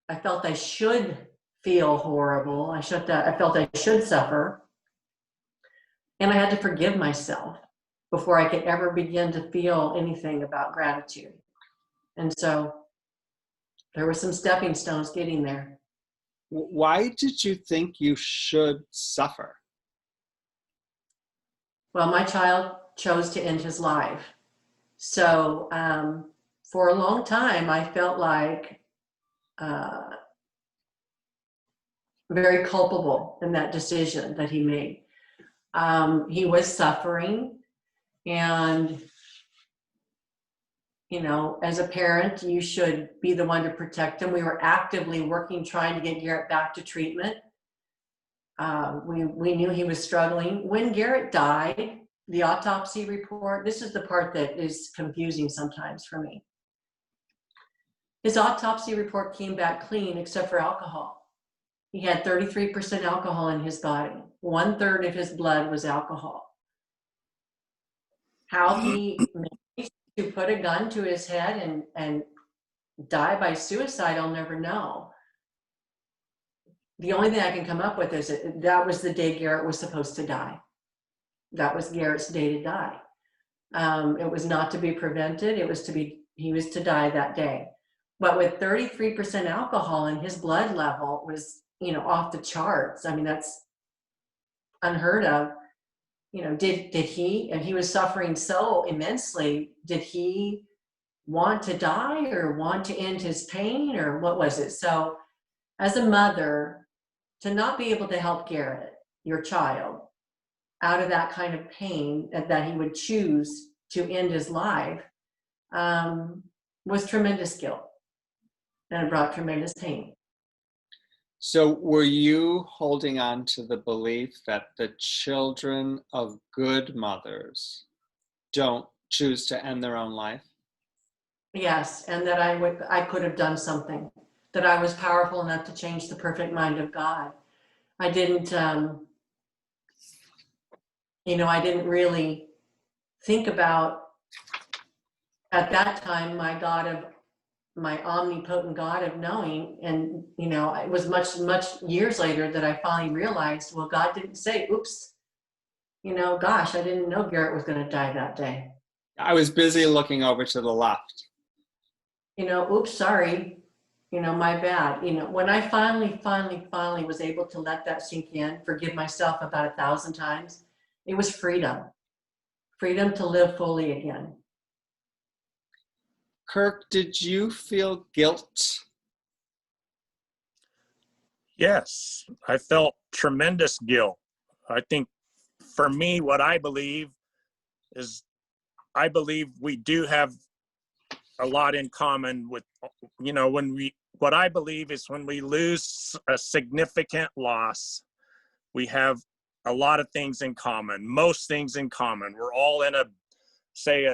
I felt I should feel horrible. I felt I should suffer. And I had to forgive myself before I could ever begin to feel anything about gratitude. And so there were some stepping stones getting there. Why did you think you should suffer? Well, my child chose to end his life. So for a long time, I felt like very culpable in that decision that he made. He was suffering, and as a parent, you should be the one to protect him. We were actively working, trying to get Garret back to treatment. We knew he was struggling. When Garret died, the autopsy report, this is the part that is confusing sometimes for me. His autopsy report came back clean except for alcohol. He had 33% alcohol in his body. 1/3 of his blood was alcohol. How he managed to put a gun to his head and die by suicide, I'll never know. The only thing I can come up with is that was the day Garret was supposed to die. That was Garret's day to die. It was not to be prevented. He was to die that day. But with 33% alcohol and his blood level was, off the charts. I mean, that's unheard of. Did he, and he was suffering so immensely, did he want to die or want to end his pain, or what was it? So as a mother, to not be able to help Garret, your child, out of that kind of pain that he would choose to end his life, was tremendous guilt, and it brought tremendous pain. So were you holding on to the belief that the children of good mothers don't choose to end their own life? Yes, and that I could have done something, that I was powerful enough to change the perfect mind of God. I didn't, I didn't really think about, at that time, my omnipotent God of knowing. And, it was much years later that I finally realized, well, God didn't say, oops, gosh, I didn't know Garret was going to die that day. I was busy looking over to the left. Oops, sorry, my bad. When I finally was able to let that sink in, forgive myself about 1,000 times, it was freedom to live fully again. Kirk, did you feel guilt? Yes, I felt tremendous guilt. I think for me, what I believe is, I believe we do have a lot in common with, what I believe is when we lose a significant loss, we have a lot of things in common, most things in common. We're all in a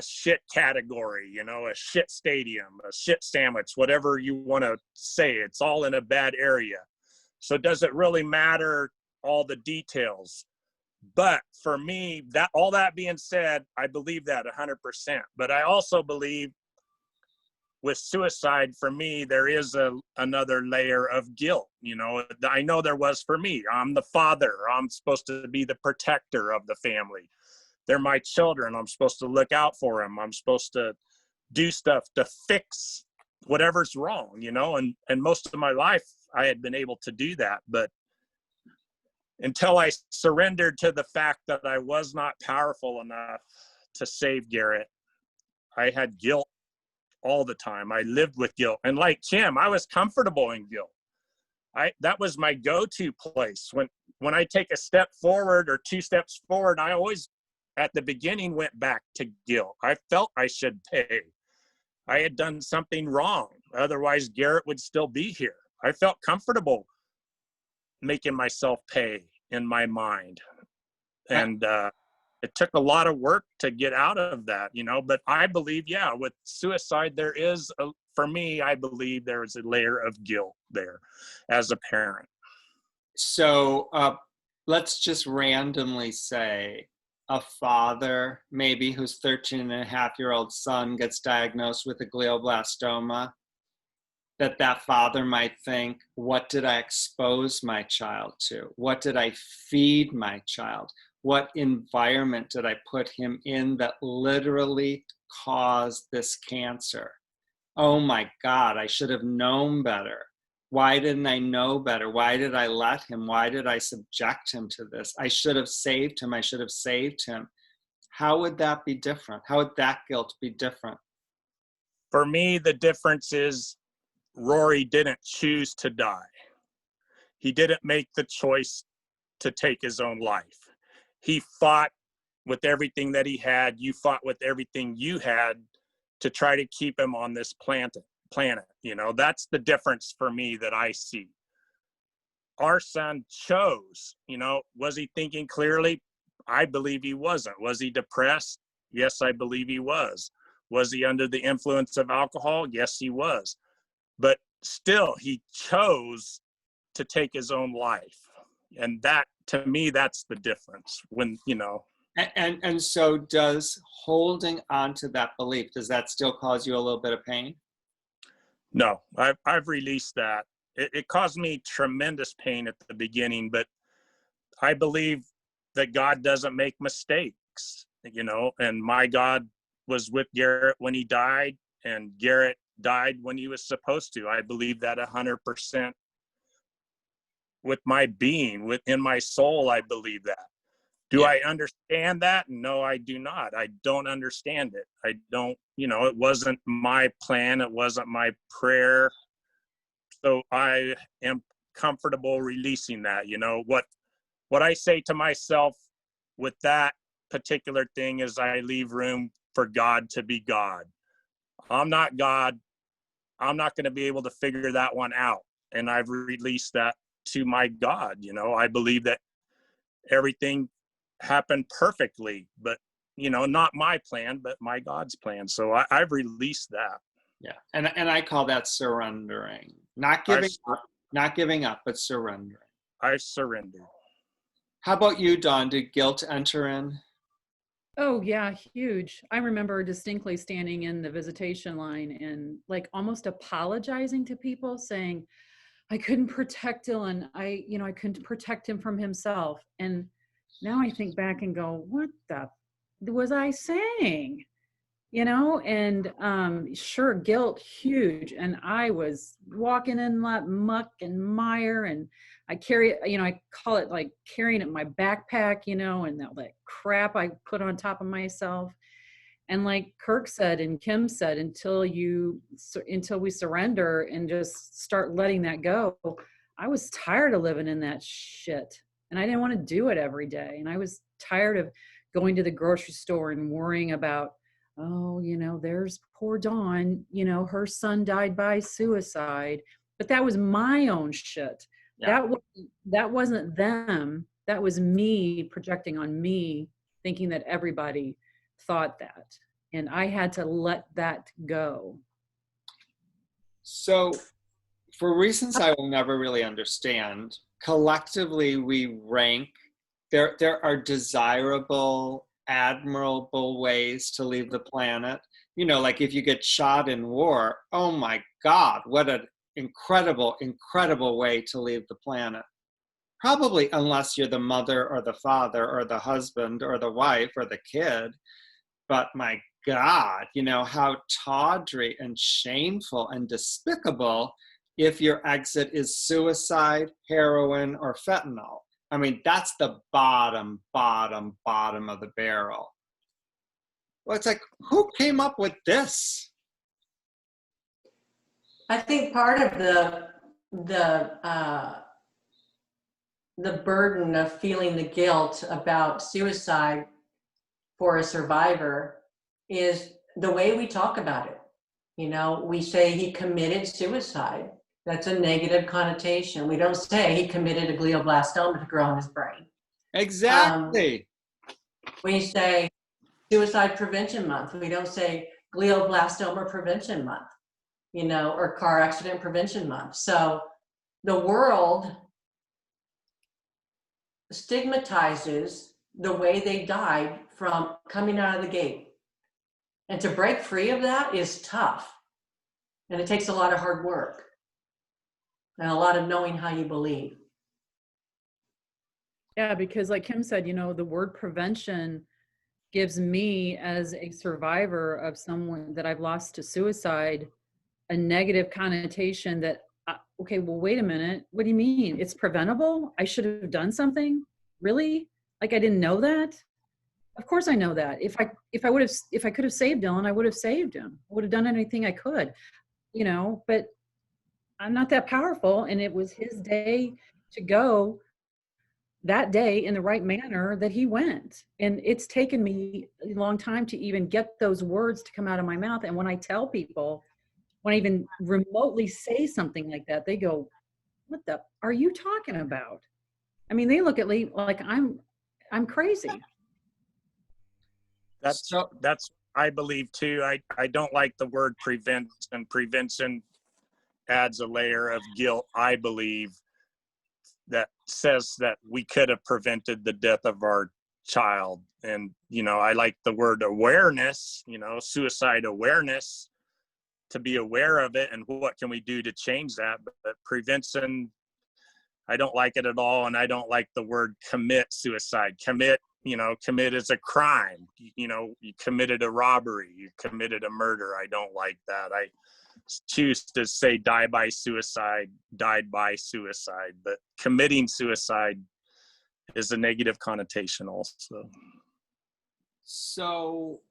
shit category, a shit stadium, a shit sandwich, whatever you want to say. It's all in a bad area. So does it really matter all the details? But for me, all that being said, I believe that 100%. But I also believe with suicide, for me, there is another layer of guilt. I know there was for me. I'm the father. I'm supposed to be the protector of the family. They're my children. I'm supposed to look out for them. I'm supposed to do stuff to fix whatever's wrong, and most of my life I had been able to do that. But until I surrendered to the fact that I was not powerful enough to save Garret, I had guilt all the time. I lived with guilt. And like Kim, I was comfortable in guilt. That was my go-to place. When I take a step forward or 2 steps forward, I always, at the beginning, went back to guilt. I felt I should pay. I had done something wrong. Otherwise, Garret would still be here. I felt comfortable making myself pay in my mind. And it took a lot of work to get out of that, but I believe, with suicide, for me, I believe there is a layer of guilt there as a parent. So let's just randomly say a father, maybe whose 13-and-a-half-year-old son gets diagnosed with a glioblastoma, that father might think, what did I expose my child to? What did I feed my child? What environment did I put him in that literally caused this cancer? Oh my God, I should have known better. Why didn't I know better? Why did I let him? Why did I subject him to this? I should have saved him. I should have saved him. How would that be different? How would that guilt be different? For me, the difference is Rory didn't choose to die. He didn't make the choice to take his own life. He fought with everything that he had. You fought with everything you had to try to keep him on this planet. That's the difference for me that I see. Our son chose, was he thinking clearly? I believe he wasn't. Was he depressed? Yes, I believe he was. Was he under the influence of alcohol? Yes, he was. but still he chose to take his own life. And that, to me, that's the difference. When, you know. And so does holding on to that belief, does that still cause you a little bit of pain? No, I've released that. It caused me tremendous pain at the beginning, but I believe that God doesn't make mistakes, you know, and my God was with Garret when he died, and Garret died when he was supposed to. I believe that 100% with my being, within my soul. I believe that. Do I understand that? No, I do not. I don't understand it. I don't, you know, it wasn't my plan. It wasn't my prayer. So I am comfortable releasing that. You know, what I say to myself with that particular thing is I leave room for God to be God. I'm not God. I'm not going to be able to figure that one out. And I've released that to my God. You know, I believe that everything happened perfectly, but, you know, not my plan, but my God's plan. So I've released that. Yeah. And I call that surrendering. Not giving up, but surrendering. I surrendered. How about you, Dawn? Did guilt enter in? Oh yeah, huge. I remember distinctly standing in the visitation line and like almost apologizing to people, saying I couldn't protect Dylan. I couldn't protect him from himself. And now I think back and go, what the was I saying? You know, and sure, guilt huge. And I was walking in that muck and mire, and I carry it, you know, I call it like carrying it in my backpack, you know, and that like crap I put on top of myself. And like Kirk said and Kim said, until we surrender and just start letting that go, I was tired of living in that shit. And I didn't want to do it every day. And I was tired of going to the grocery store and worrying about, oh, you know, there's poor Dawn, you know, her son died by suicide. But that was my own shit. Yeah. That wasn't them. That was me projecting on me, thinking that everybody thought that. And I had to let that go. So for reasons I will never really understand, collectively we rank, there are desirable, admirable ways to leave the planet. You know, like if you get shot in war, oh my God, what an incredible, incredible way to leave the planet. Probably unless you're the mother or the father or the husband or the wife or the kid. But my God, you know, how tawdry and shameful and despicable if your exit is suicide, heroin, or fentanyl. I mean, that's the bottom of the barrel. Well, it's like, who came up with this? I think part of the burden of feeling the guilt about suicide for a survivor is the way we talk about it. You know, we say he committed suicide. That's a negative connotation. We don't say he committed a glioblastoma to grow in his brain. Exactly. We say Suicide Prevention Month. We don't say glioblastoma prevention month, you know, or car accident prevention month. So the world stigmatizes the way they died from coming out of the gate. And to break free of that is tough. And it takes a lot of hard work and a lot of knowing how you believe. Yeah, because like Kim said, you know, the word prevention gives me, as a survivor of someone that I've lost to suicide, a negative connotation that, okay, well, wait a minute. What do you mean? It's preventable? I should have done something? Really? Like, I didn't know that? Of course I know that. If I could have saved Dylan, I would have saved him. I would have done anything I could, you know, but I'm not that powerful. And it was his day to go that day in the right manner that he went. And it's taken me a long time to even get those words to come out of my mouth. And when I tell people, when I even remotely say something like that, they go, what the are you talking about? I mean, they look at me like I'm crazy. That's I believe too. I don't like the word prevention. Prevention adds a layer of guilt, I believe, that says that we could have prevented the death of our child. And, you know, I like the word awareness, you know, suicide awareness, to be aware of it and what can we do to change that. But prevention, I don't like it at all. And I don't like the word commit suicide. Commit is a crime. You know, you committed a robbery, you committed a murder. I don't like that. I choose to say died by suicide. But committing suicide is a negative connotation also. So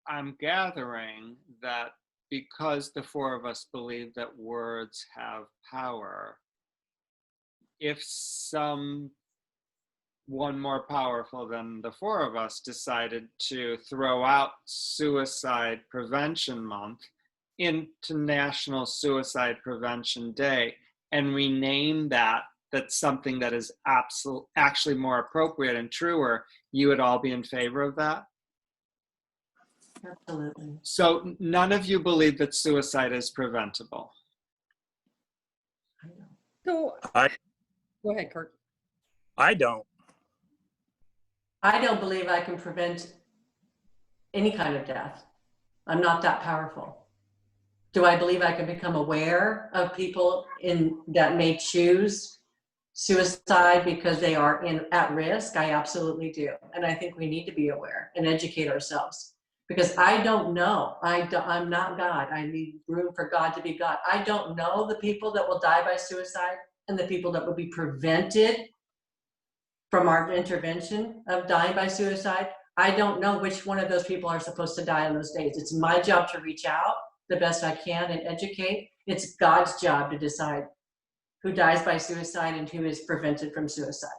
I'm gathering that because the four of us believe that words have power, if someone more powerful than the four of us decided to throw out Suicide Prevention Month into National Suicide Prevention Day and rename that's something that is actually more appropriate and truer, you would all be in favor of that? Absolutely. So none of you believe that suicide is preventable? I know. So I go ahead, Kirk. don't. I don't believe I can prevent any kind of death. I'm not that powerful. Do I believe I can become aware of people that may choose suicide because they are at risk? I absolutely do. And I think we need to be aware and educate ourselves, because I don't know. I'm not God. I need room for God to be God. I don't know the people that will die by suicide and the people that will be prevented from our intervention of dying by suicide. I don't know which one of those people are supposed to die on those days. It's my job to reach out the best I can and educate. It's God's job to decide who dies by suicide and who is prevented from suicide.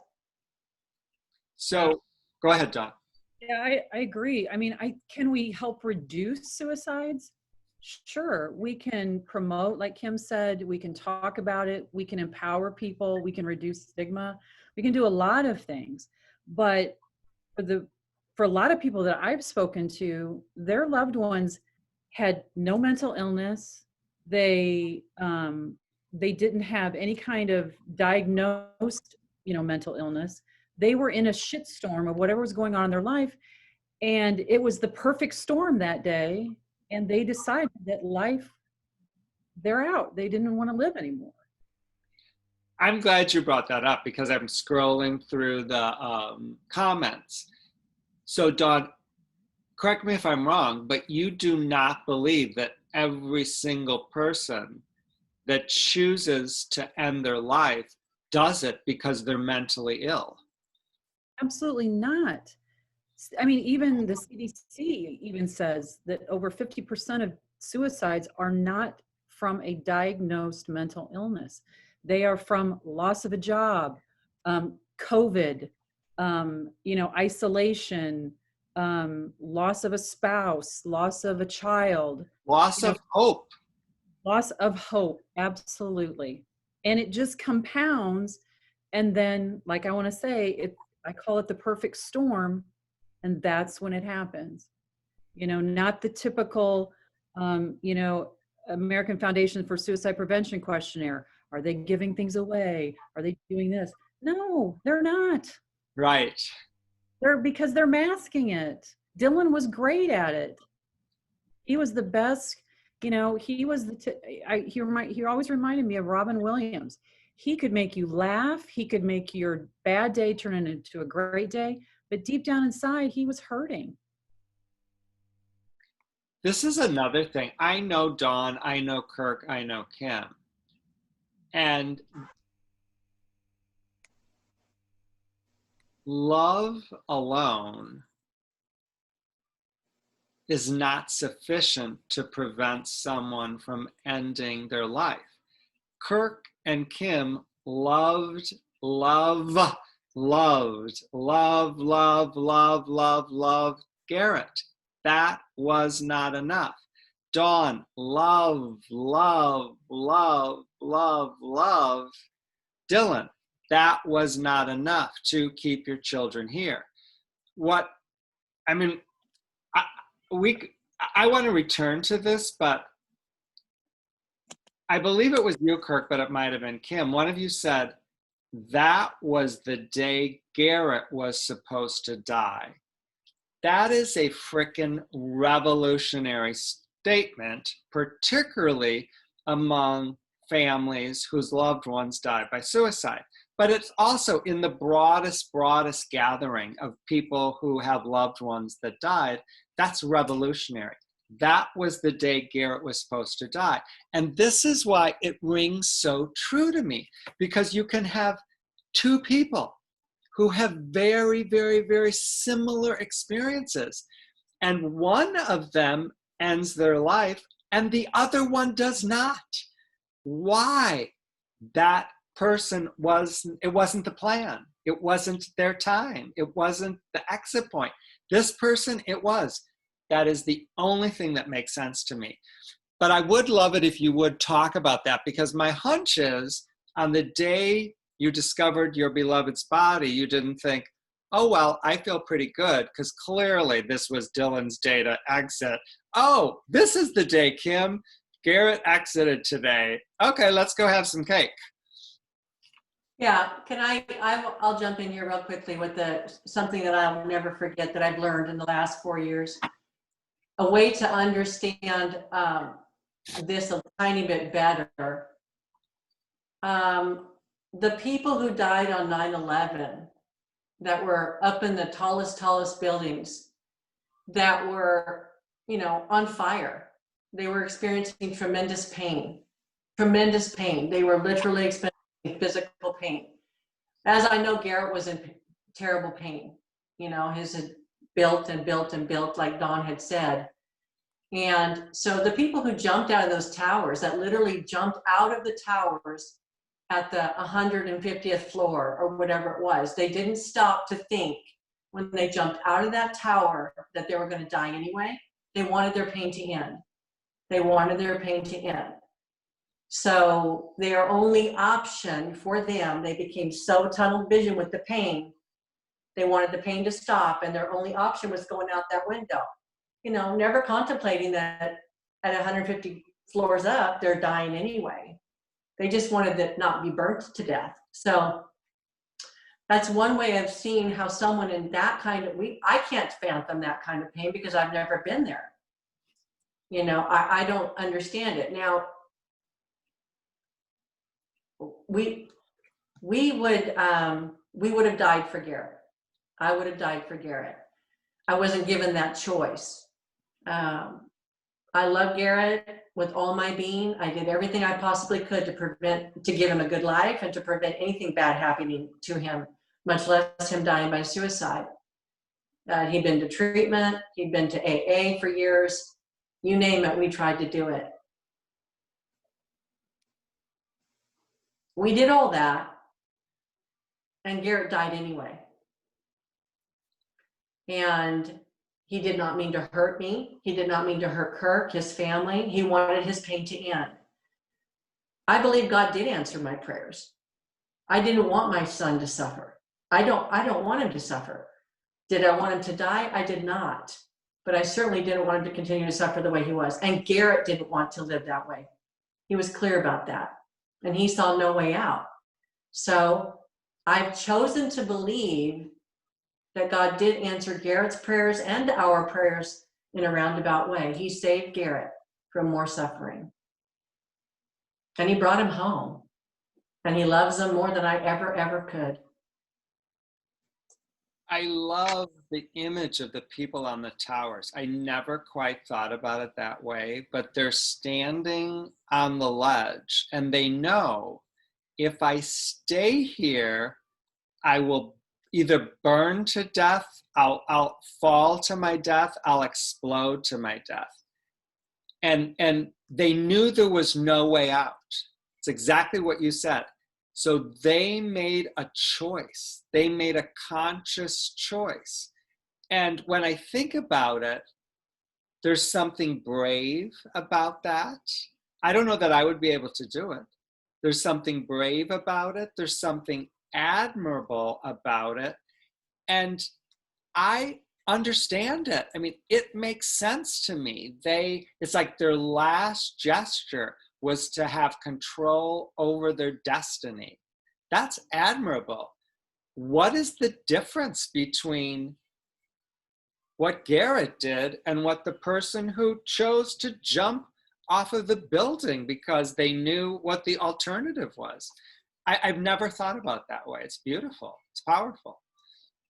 So go ahead, Don. Yeah, I agree. I mean, can we help reduce suicides? Sure. We can promote, like Kim said, we can talk about it. We can empower people. We can reduce stigma. We can do a lot of things. But for a lot of people that I've spoken to, their loved ones had no mental illness. They didn't have any kind of diagnosed, mental illness. They were in a shitstorm of whatever was going on in their life. And it was the perfect storm that day. And they decided that they're out. They didn't want to live anymore. I'm glad you brought that up, because I'm scrolling through the comments. So Dawn, correct me if I'm wrong, but you do not believe that every single person that chooses to end their life does it because they're mentally ill? Absolutely not. I mean, even the CDC even says that over 50% of suicides are not from a diagnosed mental illness. They are from loss of a job, COVID, isolation, loss of a spouse, loss of a child. Loss of hope. Loss of hope, absolutely. And it just compounds. And then, like I want to say, I call it the perfect storm. And that's when it happens. Not the typical, American Foundation for Suicide Prevention questionnaire. Are they giving things away? Are they doing this? No, they're not. Right. Because they're masking it. Dylan was great at it. He was the best. He was he always reminded me of Robin Williams. He could make you laugh. He could make your bad day turn into a great day. But deep down inside, he was hurting. This is another thing. I know Dawn, I know Kirk, I know Kim. And love alone is not sufficient to prevent someone from ending their life. Kirk and Kim loved Garret. That was not enough. Dawn, love Dylan. That was not enough to keep your children here. I want to return to this, but I believe it was you, Kirk, but it might have been Kim. One of you said that was the day Garret was supposed to die. That is a frickin' revolutionary statement, particularly among families whose loved ones died by suicide. But it's also in the broadest gathering of people who have loved ones that died. That's revolutionary. That was the day Garret was supposed to die. And this is why it rings so true to me, because you can have two people who have very, very, very similar experiences. And one of them ends their life and the other one does not. Why? That person it wasn't the plan. It wasn't their time. It wasn't the exit point. This person, it was. That is the only thing that makes sense to me. But I would love it if you would talk about that, because my hunch is on the day you discovered your beloved's body, you didn't think, oh, well, I feel pretty good, because clearly this was Dylan's day to exit. Oh, this is the day, Kim. Garret exited today. Okay, let's go have some cake. Yeah, I'll jump in here real quickly with something that I'll never forget that I've learned in the last 4 years. A way to understand this a tiny bit better. The people who died on 9/11 that were up in the tallest buildings that were, on fire. They were experiencing tremendous pain. They were literally experiencing physical pain. As I know, Garret was in terrible pain. His had built and built and built, like Dawn had said. And so the people who jumped out of those towers, that literally jumped out of the towers at the 150th floor or whatever it was, they didn't stop to think when they jumped out of that tower that they were going to die anyway. They wanted their pain to end. So their only option for them, they became so tunnel vision with the pain, they wanted the pain to stop, and their only option was going out that window. Never contemplating that at 150 floors up, they're dying anyway. They just wanted to not be burnt to death. So that's one way of seeing how someone in that kind of, I can't fathom that kind of pain because I've never been there. I don't understand it. Now, we would have died for Garret. I would have died for Garret. I wasn't given that choice. I love Garret with all my being. I did everything I possibly could to give him a good life and to prevent anything bad happening to him, much less him dying by suicide. He'd been to treatment. He'd been to AA for years. You name it, we tried to do it. We did all that, and Garret died anyway. And he did not mean to hurt me. He did not mean to hurt Kirk, his family. He wanted his pain to end. I believe God did answer my prayers. I didn't want my son to suffer. I don't want him to suffer. Did I want him to die? I did not. But I certainly didn't want him to continue to suffer the way he was. And Garret didn't want to live that way. He was clear about that. And he saw no way out. So I've chosen to believe that God did answer Garret's prayers and our prayers in a roundabout way. He saved Garret from more suffering. And he brought him home. And he loves him more than I ever could. I love the image of the people on the towers. I never quite thought about it that way, but they're standing on the ledge and they know if I stay here, I will either burn to death, I'll fall to my death, I'll explode to my death. And they knew there was no way out. It's exactly what you said. So they made a choice. They made a conscious choice. And when I think about it, there's something brave about that. I don't know that I would be able to do it. There's something brave about it. There's something admirable about it. And I understand it. I mean, it makes sense to me. It's like their last gesture was to have control over their destiny. That's admirable. What is the difference between what Garret did and what the person who chose to jump off of the building because they knew what the alternative was? I've never thought about it that way. It's beautiful. It's powerful.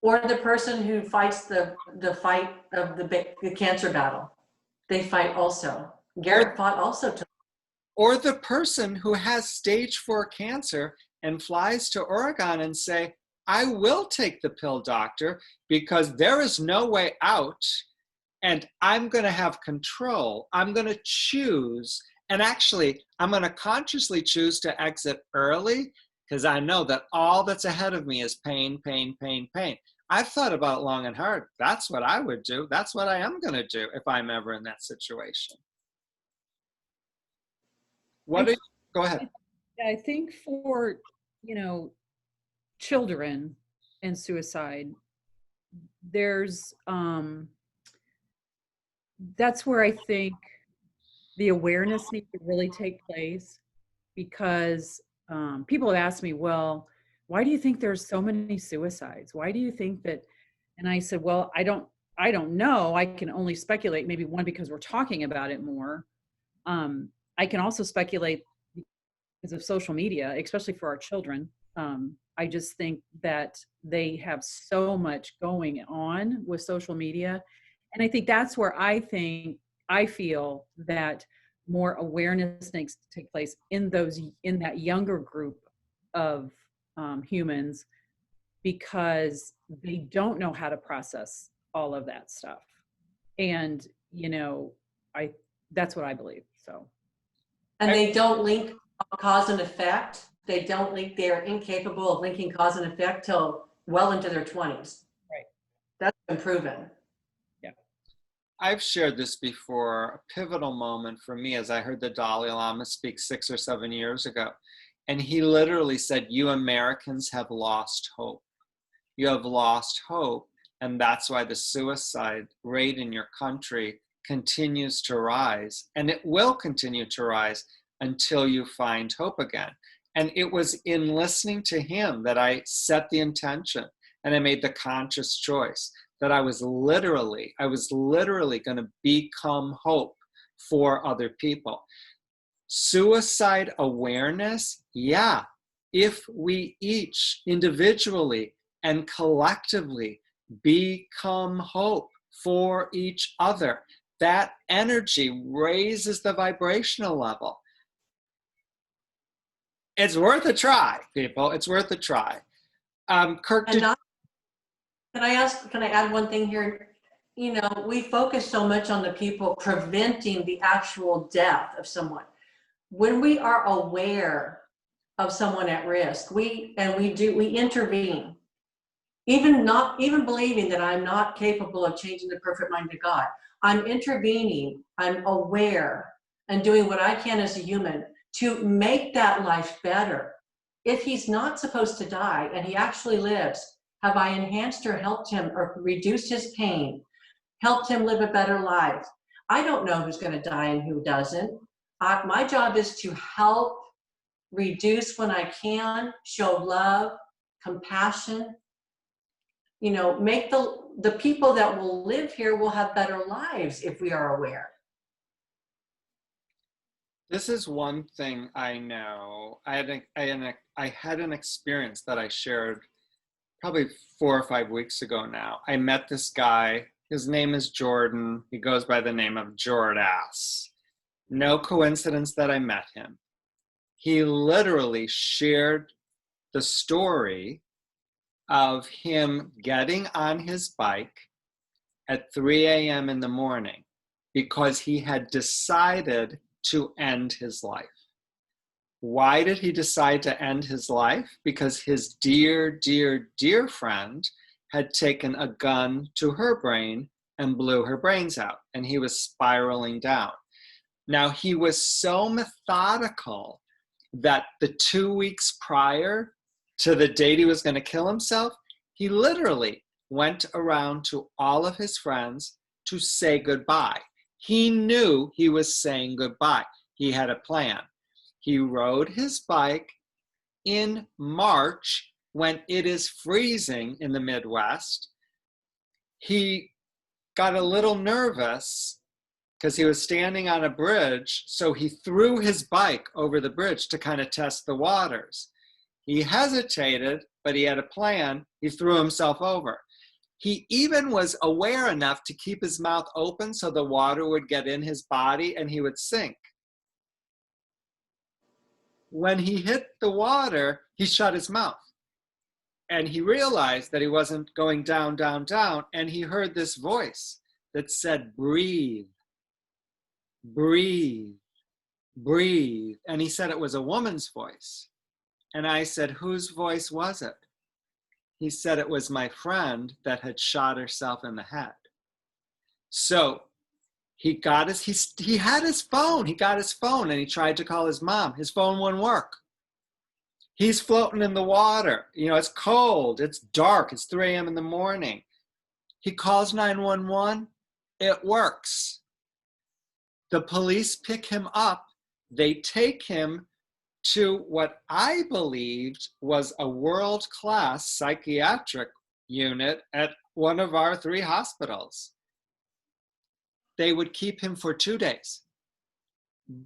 Or the person who fights the fight of the cancer battle. They fight also. Garret fought also to. Or the person who has stage 4 cancer and flies to Oregon and say, I will take the pill, doctor, because there is no way out and I'm going to have control. I'm going to choose. And actually, I'm going to consciously choose to exit early because I know that all that's ahead of me is pain, pain, pain, pain. I've thought about it long and hard. That's what I would do. That's what I am going to do if I'm ever in that situation. Go ahead. I think for, children and suicide, there's, that's where I think the awareness needs to really take place, because people have asked me, well, why do you think there's so many suicides? Why do you think that? And I said, well, I don't know. I can only speculate. Maybe one, because we're talking about it more. I can also speculate because of social media, especially for our children. I just think that they have so much going on with social media. And I think that's where I feel that more awareness needs to take place in that younger group of humans, because they don't know how to process all of that stuff. And, that's what I believe. So. And they don't link cause and effect. They're incapable of linking cause and effect till well into their 20s. Right. That's been proven. Yeah. I've shared this before. A pivotal moment for me as I heard the Dalai Lama speak 6 or 7 years ago. And he literally said, you Americans have lost hope. You have lost hope. And that's why the suicide rate in your country continues to rise. And it will continue to rise until you find hope again. And it was in listening to him that I set the intention and I made the conscious choice that I was literally going to become hope for other people. Suicide awareness, yeah, if we each individually and collectively become hope for each other, that energy raises the vibrational level. It's worth a try, people. It's worth a try. Kirk, Can I add one thing here? We focus so much on the people preventing the actual death of someone. When we are aware of someone at risk, we intervene. Even believing that I'm not capable of changing the perfect mind of God, I'm intervening, I'm aware, and doing what I can as a human to make that life better. If he's not supposed to die and he actually lives, have I enhanced or helped him or reduced his pain, helped him live a better life? I don't know who's going to die and who doesn't. My job is to help reduce when I can, show love, compassion, make the people that will live here will have better lives if we are aware. This is one thing I know. I had an experience that I shared probably 4 or 5 weeks ago now. I met this guy. His name is Jordan. He goes by the name of Jordass. No coincidence that I met him. He literally shared the story of him getting on his bike at 3 a.m. in the morning because he had decided to end his life. Why did he decide to end his life? Because his dear, dear, dear friend had taken a gun to her brain and blew her brains out, and he was spiraling down. Now, he was so methodical that the 2 weeks prior to the date he was going to kill himself, he literally went around to all of his friends to say goodbye. He knew he was saying goodbye. He had a plan. He rode his bike in March when it is freezing in the Midwest. He got a little nervous because he was standing on a bridge, so he threw his bike over the bridge to kind of test the waters. He hesitated, but he had a plan. He threw himself over. He even was aware enough to keep his mouth open so the water would get in his body and he would sink. When he hit the water, he shut his mouth. And he realized that he wasn't going down, down, down. And he heard this voice that said, breathe, breathe, breathe. And he said it was a woman's voice. And I said, whose voice was it? He said it was my friend that had shot herself in the head. So he got he had his phone. He got his phone and he tried to call his mom. His phone wouldn't work. He's floating in the water. You know, it's cold, it's dark, it's 3 a.m. in the morning. He calls 911, it works. The police pick him up. They take him to what I believed was a world-class psychiatric unit at one of our 3 hospitals. They would keep him for 2 days.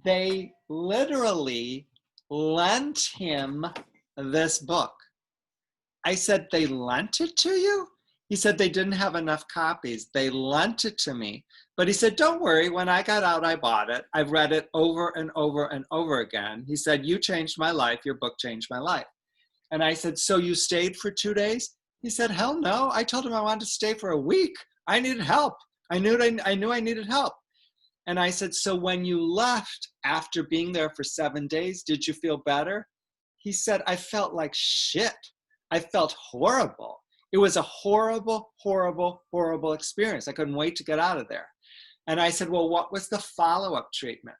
They literally lent him this book. I said, they lent it to you? He said they didn't have enough copies. They lent it to me. But he said, don't worry, when I got out, I bought it. I've read it over and over and over again. He said, you changed my life. Your book changed my life. And I said, so you stayed for 2 days? He said, hell no. I told him I wanted to stay for a week. I needed help. I knew I needed help. And I said, so when you left after being there for 7 days, did you feel better? He said, I felt like shit. I felt horrible. It was a horrible, horrible, horrible experience. I couldn't wait to get out of there. And I said, well, what was the follow-up treatment?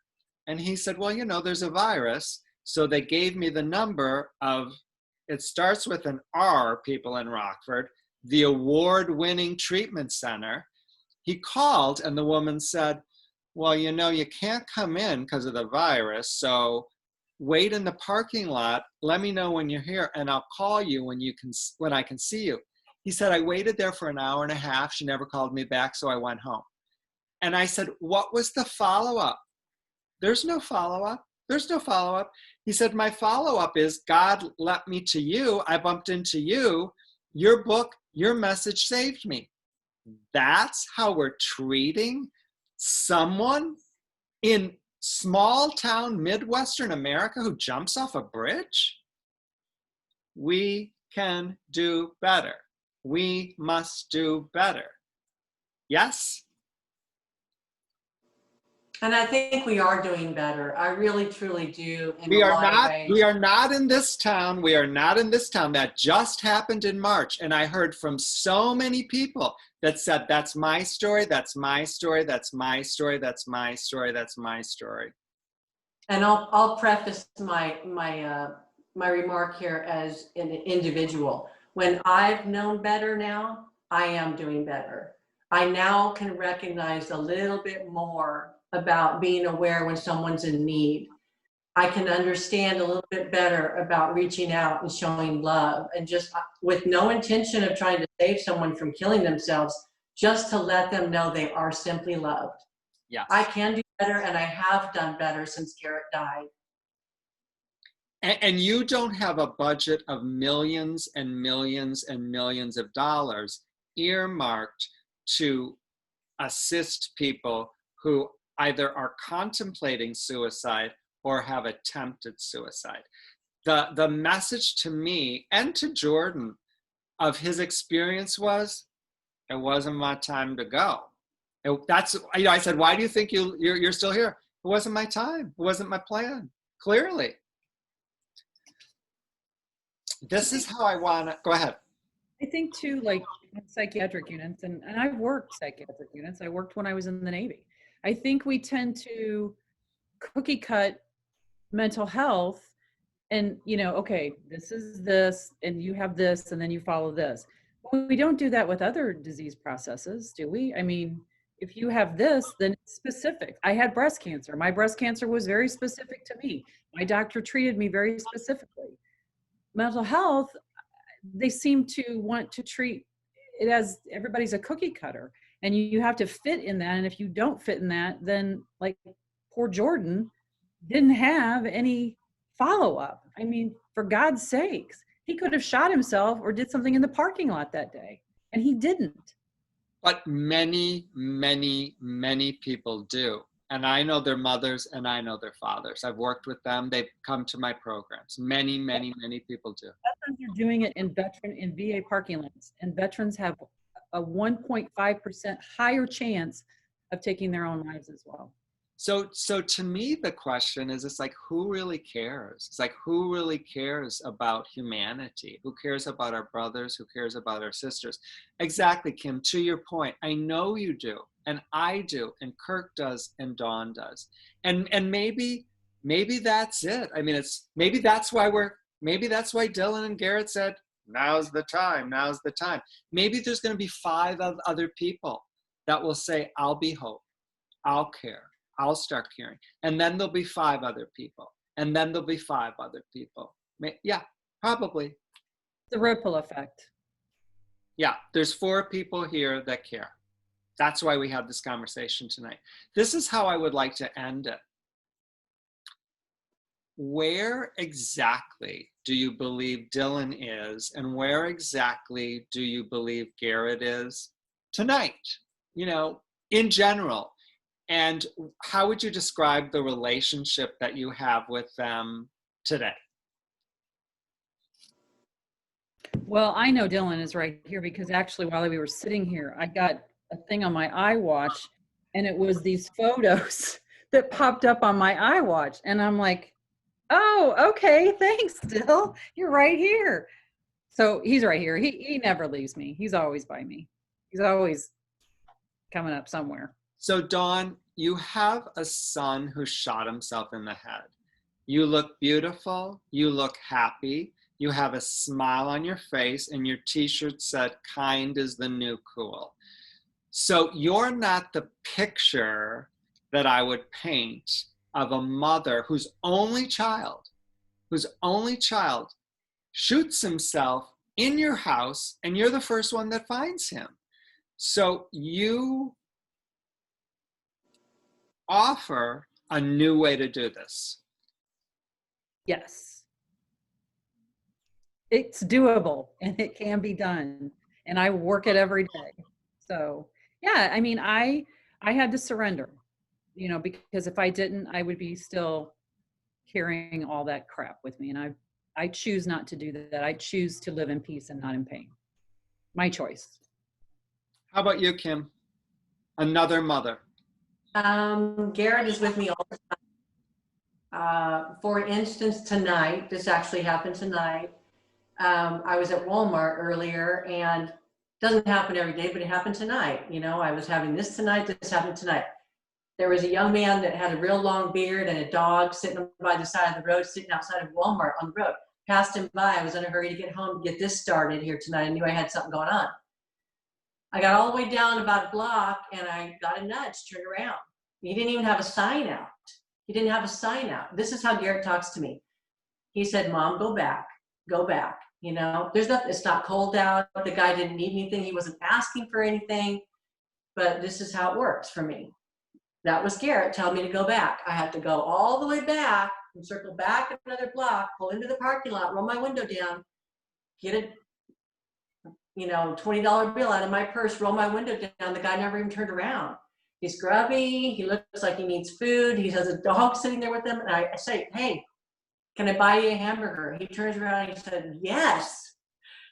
And he said, well, you know, there's a virus. So they gave me the number of, it starts with an R, people in Rockford, the award-winning treatment center. He called and the woman said, well, you know, you can't come in because of the virus. So wait in the parking lot. Let me know when you're here and I'll call you when I can see you. He said, I waited there for an hour and a half. She never called me back, so I went home. And I said, what was the follow-up? There's no follow-up. There's no follow-up. He said, my follow-up is God led me to you. I bumped into you. Your book, your message saved me. That's how we're treating someone in small town Midwestern America who jumps off a bridge? We can do better. We must do better. Yes? And I think we are doing better. I really, truly do. We are not in this town. We are not in this town. That just happened in March. And I heard from so many people that said, that's my story, that's my story, that's my story, that's my story, that's my story. And I'll preface my remark here as an individual. When I've known better now, I am doing better. I now can recognize a little bit more about being aware when someone's in need. I can understand a little bit better about reaching out and showing love, and just with no intention of trying to save someone from killing themselves, just to let them know they are simply loved. Yes. I can do better, and I have done better since Garret died. And you don't have a budget of millions and millions and millions of dollars earmarked to assist people who either are contemplating suicide or have attempted suicide. The message to me and to Jordan of his experience was, it wasn't my time to go. I said, why do you think you're still here? It wasn't my time. It wasn't my plan. Clearly. This is how I want to, go ahead. I think too, like psychiatric units, and I've worked psychiatric units. I worked when I was in the Navy. I think we tend to cookie cut mental health and, you know, okay, this is this, and you have this, and then you follow this. We don't do that with other disease processes, do we? I mean, if you have this, then it's specific. I had breast cancer. My breast cancer was very specific to me. My doctor treated me very specifically. Mental health, they seem to want to treat it as everybody's a cookie cutter, and you have to fit in that. And if you don't fit in that, then like poor Jordan didn't have any follow-up. I mean, for God's sakes, he could have shot himself or did something in the parking lot that day, and he didn't. But many, many, many people do. And I know their mothers and I know their fathers. I've worked with them. They've come to my programs. Many, many, many people do. Veterans are doing it in VA parking lots, and veterans have a 1.5% higher chance of taking their own lives as well. So to me, the question is, it's like, who really cares? It's like, who really cares about humanity? Who cares about our brothers? Who cares about our sisters? Exactly, Kim, to your point, I know you do, and I do, and Kirk does, and Dawn does. And maybe that's it. I mean, maybe that's why Dylan and Garret said, now's the time. Maybe there's going to be 5 other people that will say, I'll be hope. I'll care. I'll start caring. And then there'll be 5 other people. And then there'll be 5 other people. Yeah, probably. The ripple effect. Yeah, there's 4 people here that care. That's why we have this conversation tonight. This is how I would like to end it. Where exactly do you believe Dylan is, and where exactly do you believe Garret is tonight? You know, in general. And how would you describe the relationship that you have with them today? Well, I know Dylan is right here because actually while we were sitting here, I got a thing on my iWatch, and it was these photos that popped up on my iWatch. And I'm like, oh, okay, thanks, Dill. You're right here. So he's right here. He never leaves me. He's always by me. He's always coming up somewhere. So Dawn, you have a son who shot himself in the head. You look beautiful. You look happy. You have a smile on your face, and your t-shirt said, kind is the new cool. So you're not the picture that I would paint of a mother whose only child shoots himself in your house, and you're the first one that finds him. So you offer a new way to do this. Yes. It's doable, and it can be done, and I work it every day. So yeah, I mean, I had to surrender, you know, because if I didn't, I would be still carrying all that crap with me. And I choose not to do that. I choose to live in peace and not in pain. My choice. How about you, Kim? Another mother. Garret is with me all the time. For instance, tonight, this actually happened tonight. I was at Walmart earlier, and it doesn't happen every day, but it happened tonight. You know, I was having this tonight, this happened tonight. There was a young man that had a real long beard and a dog sitting by the side of the road, sitting outside of Walmart on the road. Passed him by. I was in a hurry to get home to get this started here tonight. I knew I had something going on. I got all the way down about a block, and I got a nudge, turned around. He didn't even have a sign out. He didn't have a sign out. This is how Garret talks to me. He said, Mom, go back, go back. You know, there's nothing, it's not cold out. The guy didn't need anything. He wasn't asking for anything, but this is how it works for me. That was Garret telling me to go back. I had to go all the way back and circle back another block, pull into the parking lot, roll my window down, get a, you know, $20 bill out of my purse, roll my window down. The guy never even turned around. He's grubby. He looks like he needs food. He has a dog sitting there with him. And I say, hey, can I buy you a hamburger? He turns around and he said, yes.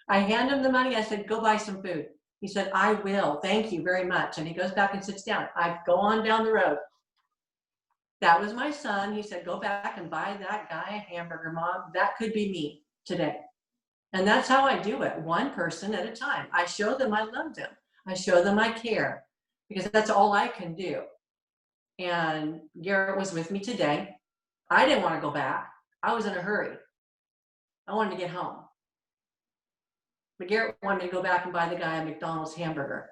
I hand him the money. I said, go buy some food. He said, I will. Thank you very much. And he goes back and sits down. I go on down the road. That was my son. He said, go back and buy that guy a hamburger, Mom. That could be me today. And that's how I do it, one person at a time. I show them I love them. I show them I care, because that's all I can do. And Garret was with me today. I didn't want to go back. I was in a hurry. I wanted to get home. But Garret wanted me to go back and buy the guy a McDonald's hamburger.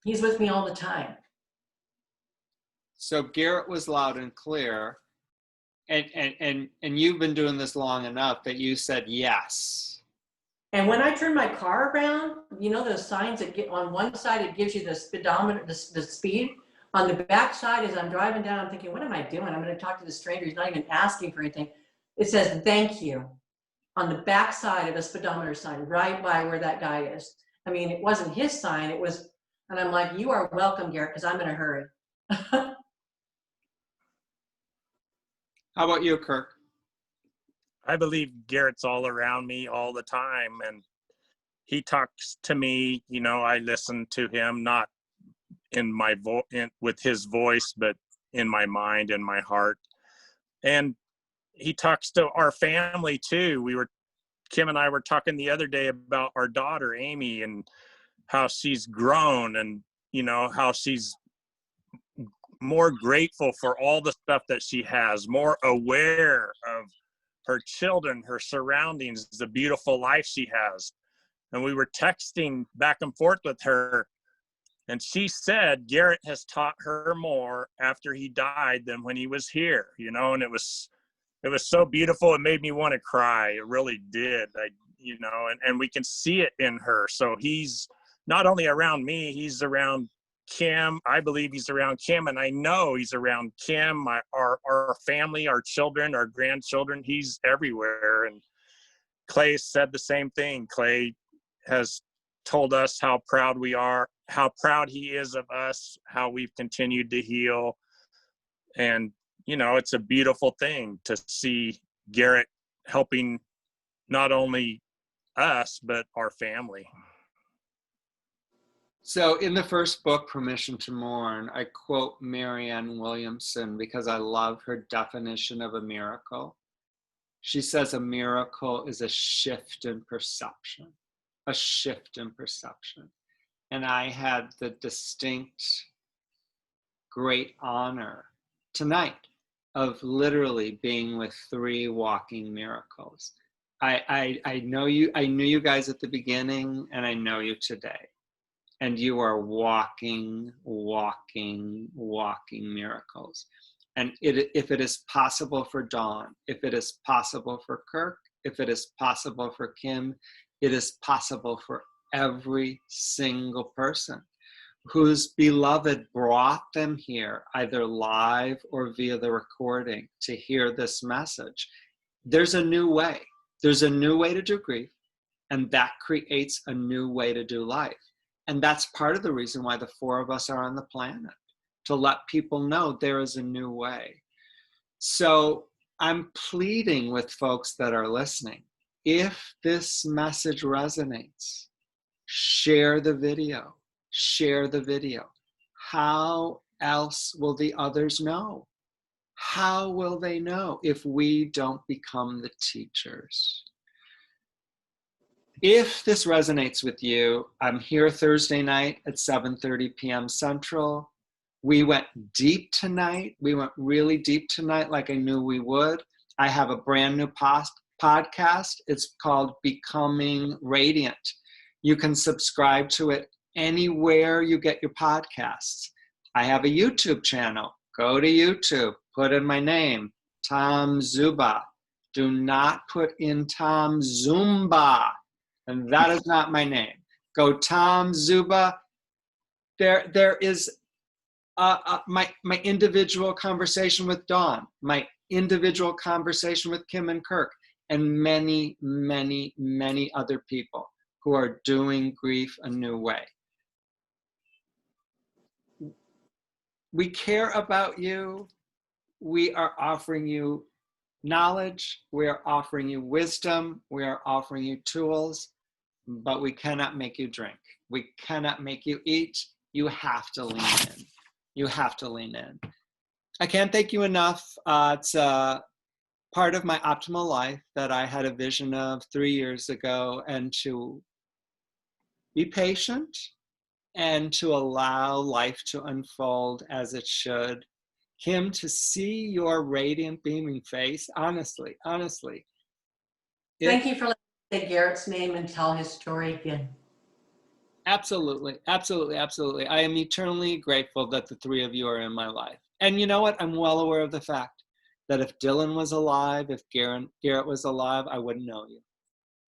He's with me all the time. So Garret was loud and clear, and you've been doing this long enough that you said yes. And when I turn my car around, you know those signs that get on one side, it gives you the speedometer, the speed. On the back side, as I'm driving down, I'm thinking, what am I doing? I'm going to talk to the stranger. He's not even asking for anything. It says, thank you, on the back side of a speedometer sign, right by where that guy is. I mean, it wasn't his sign. It was, and I'm like, you are welcome, Garret, because I'm in a hurry. How about you, Kirk? I believe Garrett's all around me all the time, and he talks to me. You know, I listen to him, not in my with his voice, but in my mind and my heart. And he talks to our family too. Kim and I were talking the other day about our daughter, Amy, and how she's grown, and, you know, how she's more grateful for all the stuff that she has, more aware of her children, her surroundings, the beautiful life she has. And we were texting back and forth with her, and she said Garret has taught her more after he died than when he was here, you know. And it was so beautiful. It made me want to cry. It really did. And we can see it in her. So he's not only around me, he's around Kim. I believe he's around Kim, and I know he's around Kim, our family, our children, our grandchildren. He's everywhere. And Clay said the same thing. Clay has told us how proud we are, how proud he is of us, how we've continued to heal. And, you know, it's a beautiful thing to see Garret helping not only us, but our family. So in the first book, Permission to Mourn, I quote Marianne Williamson because I love her definition of a miracle. She says a miracle is a shift in perception, a shift in perception. And I had the distinct, great honor tonight of literally being with 3 walking miracles. I knew you guys at the beginning, and I know you today. And you are walking miracles. And if it is possible for Dawn, if it is possible for Kirk, if it is possible for Kim, it is possible for every single person whose beloved brought them here, either live or via the recording, to hear this message. There's a new way. There's a new way to do grief, and that creates a new way to do life. And that's part of the reason why the 4 of us are on the planet, to let people know there is a new way. So I'm pleading with folks that are listening, if this message resonates, share the video, share the video. How else will the others know? How will they know if we don't become the teachers? If this resonates with you, I'm here Thursday night at 7:30 p.m. Central. We went deep tonight. We went really deep tonight, like I knew we would. I have a brand new podcast. It's called Becoming Radiant. You can subscribe to it anywhere you get your podcasts. I have a YouTube channel. Go to YouTube, put in my name, Tom Zuba. Do not put in Tom Zumba. And that is not my name. Go Tom Zuba. There is my individual conversation with Dawn, my individual conversation with Kim and Kirk, and many, many, many other people who are doing grief a new way. We care about you. We are offering you knowledge. We are offering you wisdom. We are offering you tools. But we cannot make you drink. We cannot make you eat. You have to lean in. You have to lean in. I can't thank you enough. It's part of my optimal life that I had a vision of 3 years ago, and to be patient and to allow life to unfold as it should. Kim, to see your radiant, beaming face, honestly. Thank you for letting me say Garret's name and tell his story again. Absolutely, absolutely, absolutely. I am eternally grateful that the three of you are in my life. And you know what? I'm well aware of the fact that if Dylan was alive, if Garrett was alive, I wouldn't know you.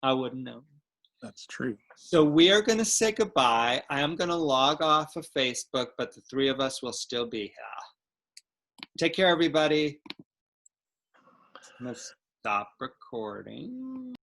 I wouldn't know you. That's true. So we are going to say goodbye. I am going to log off of Facebook, but the three of us will still be here. Take care, everybody. I'm going to stop recording.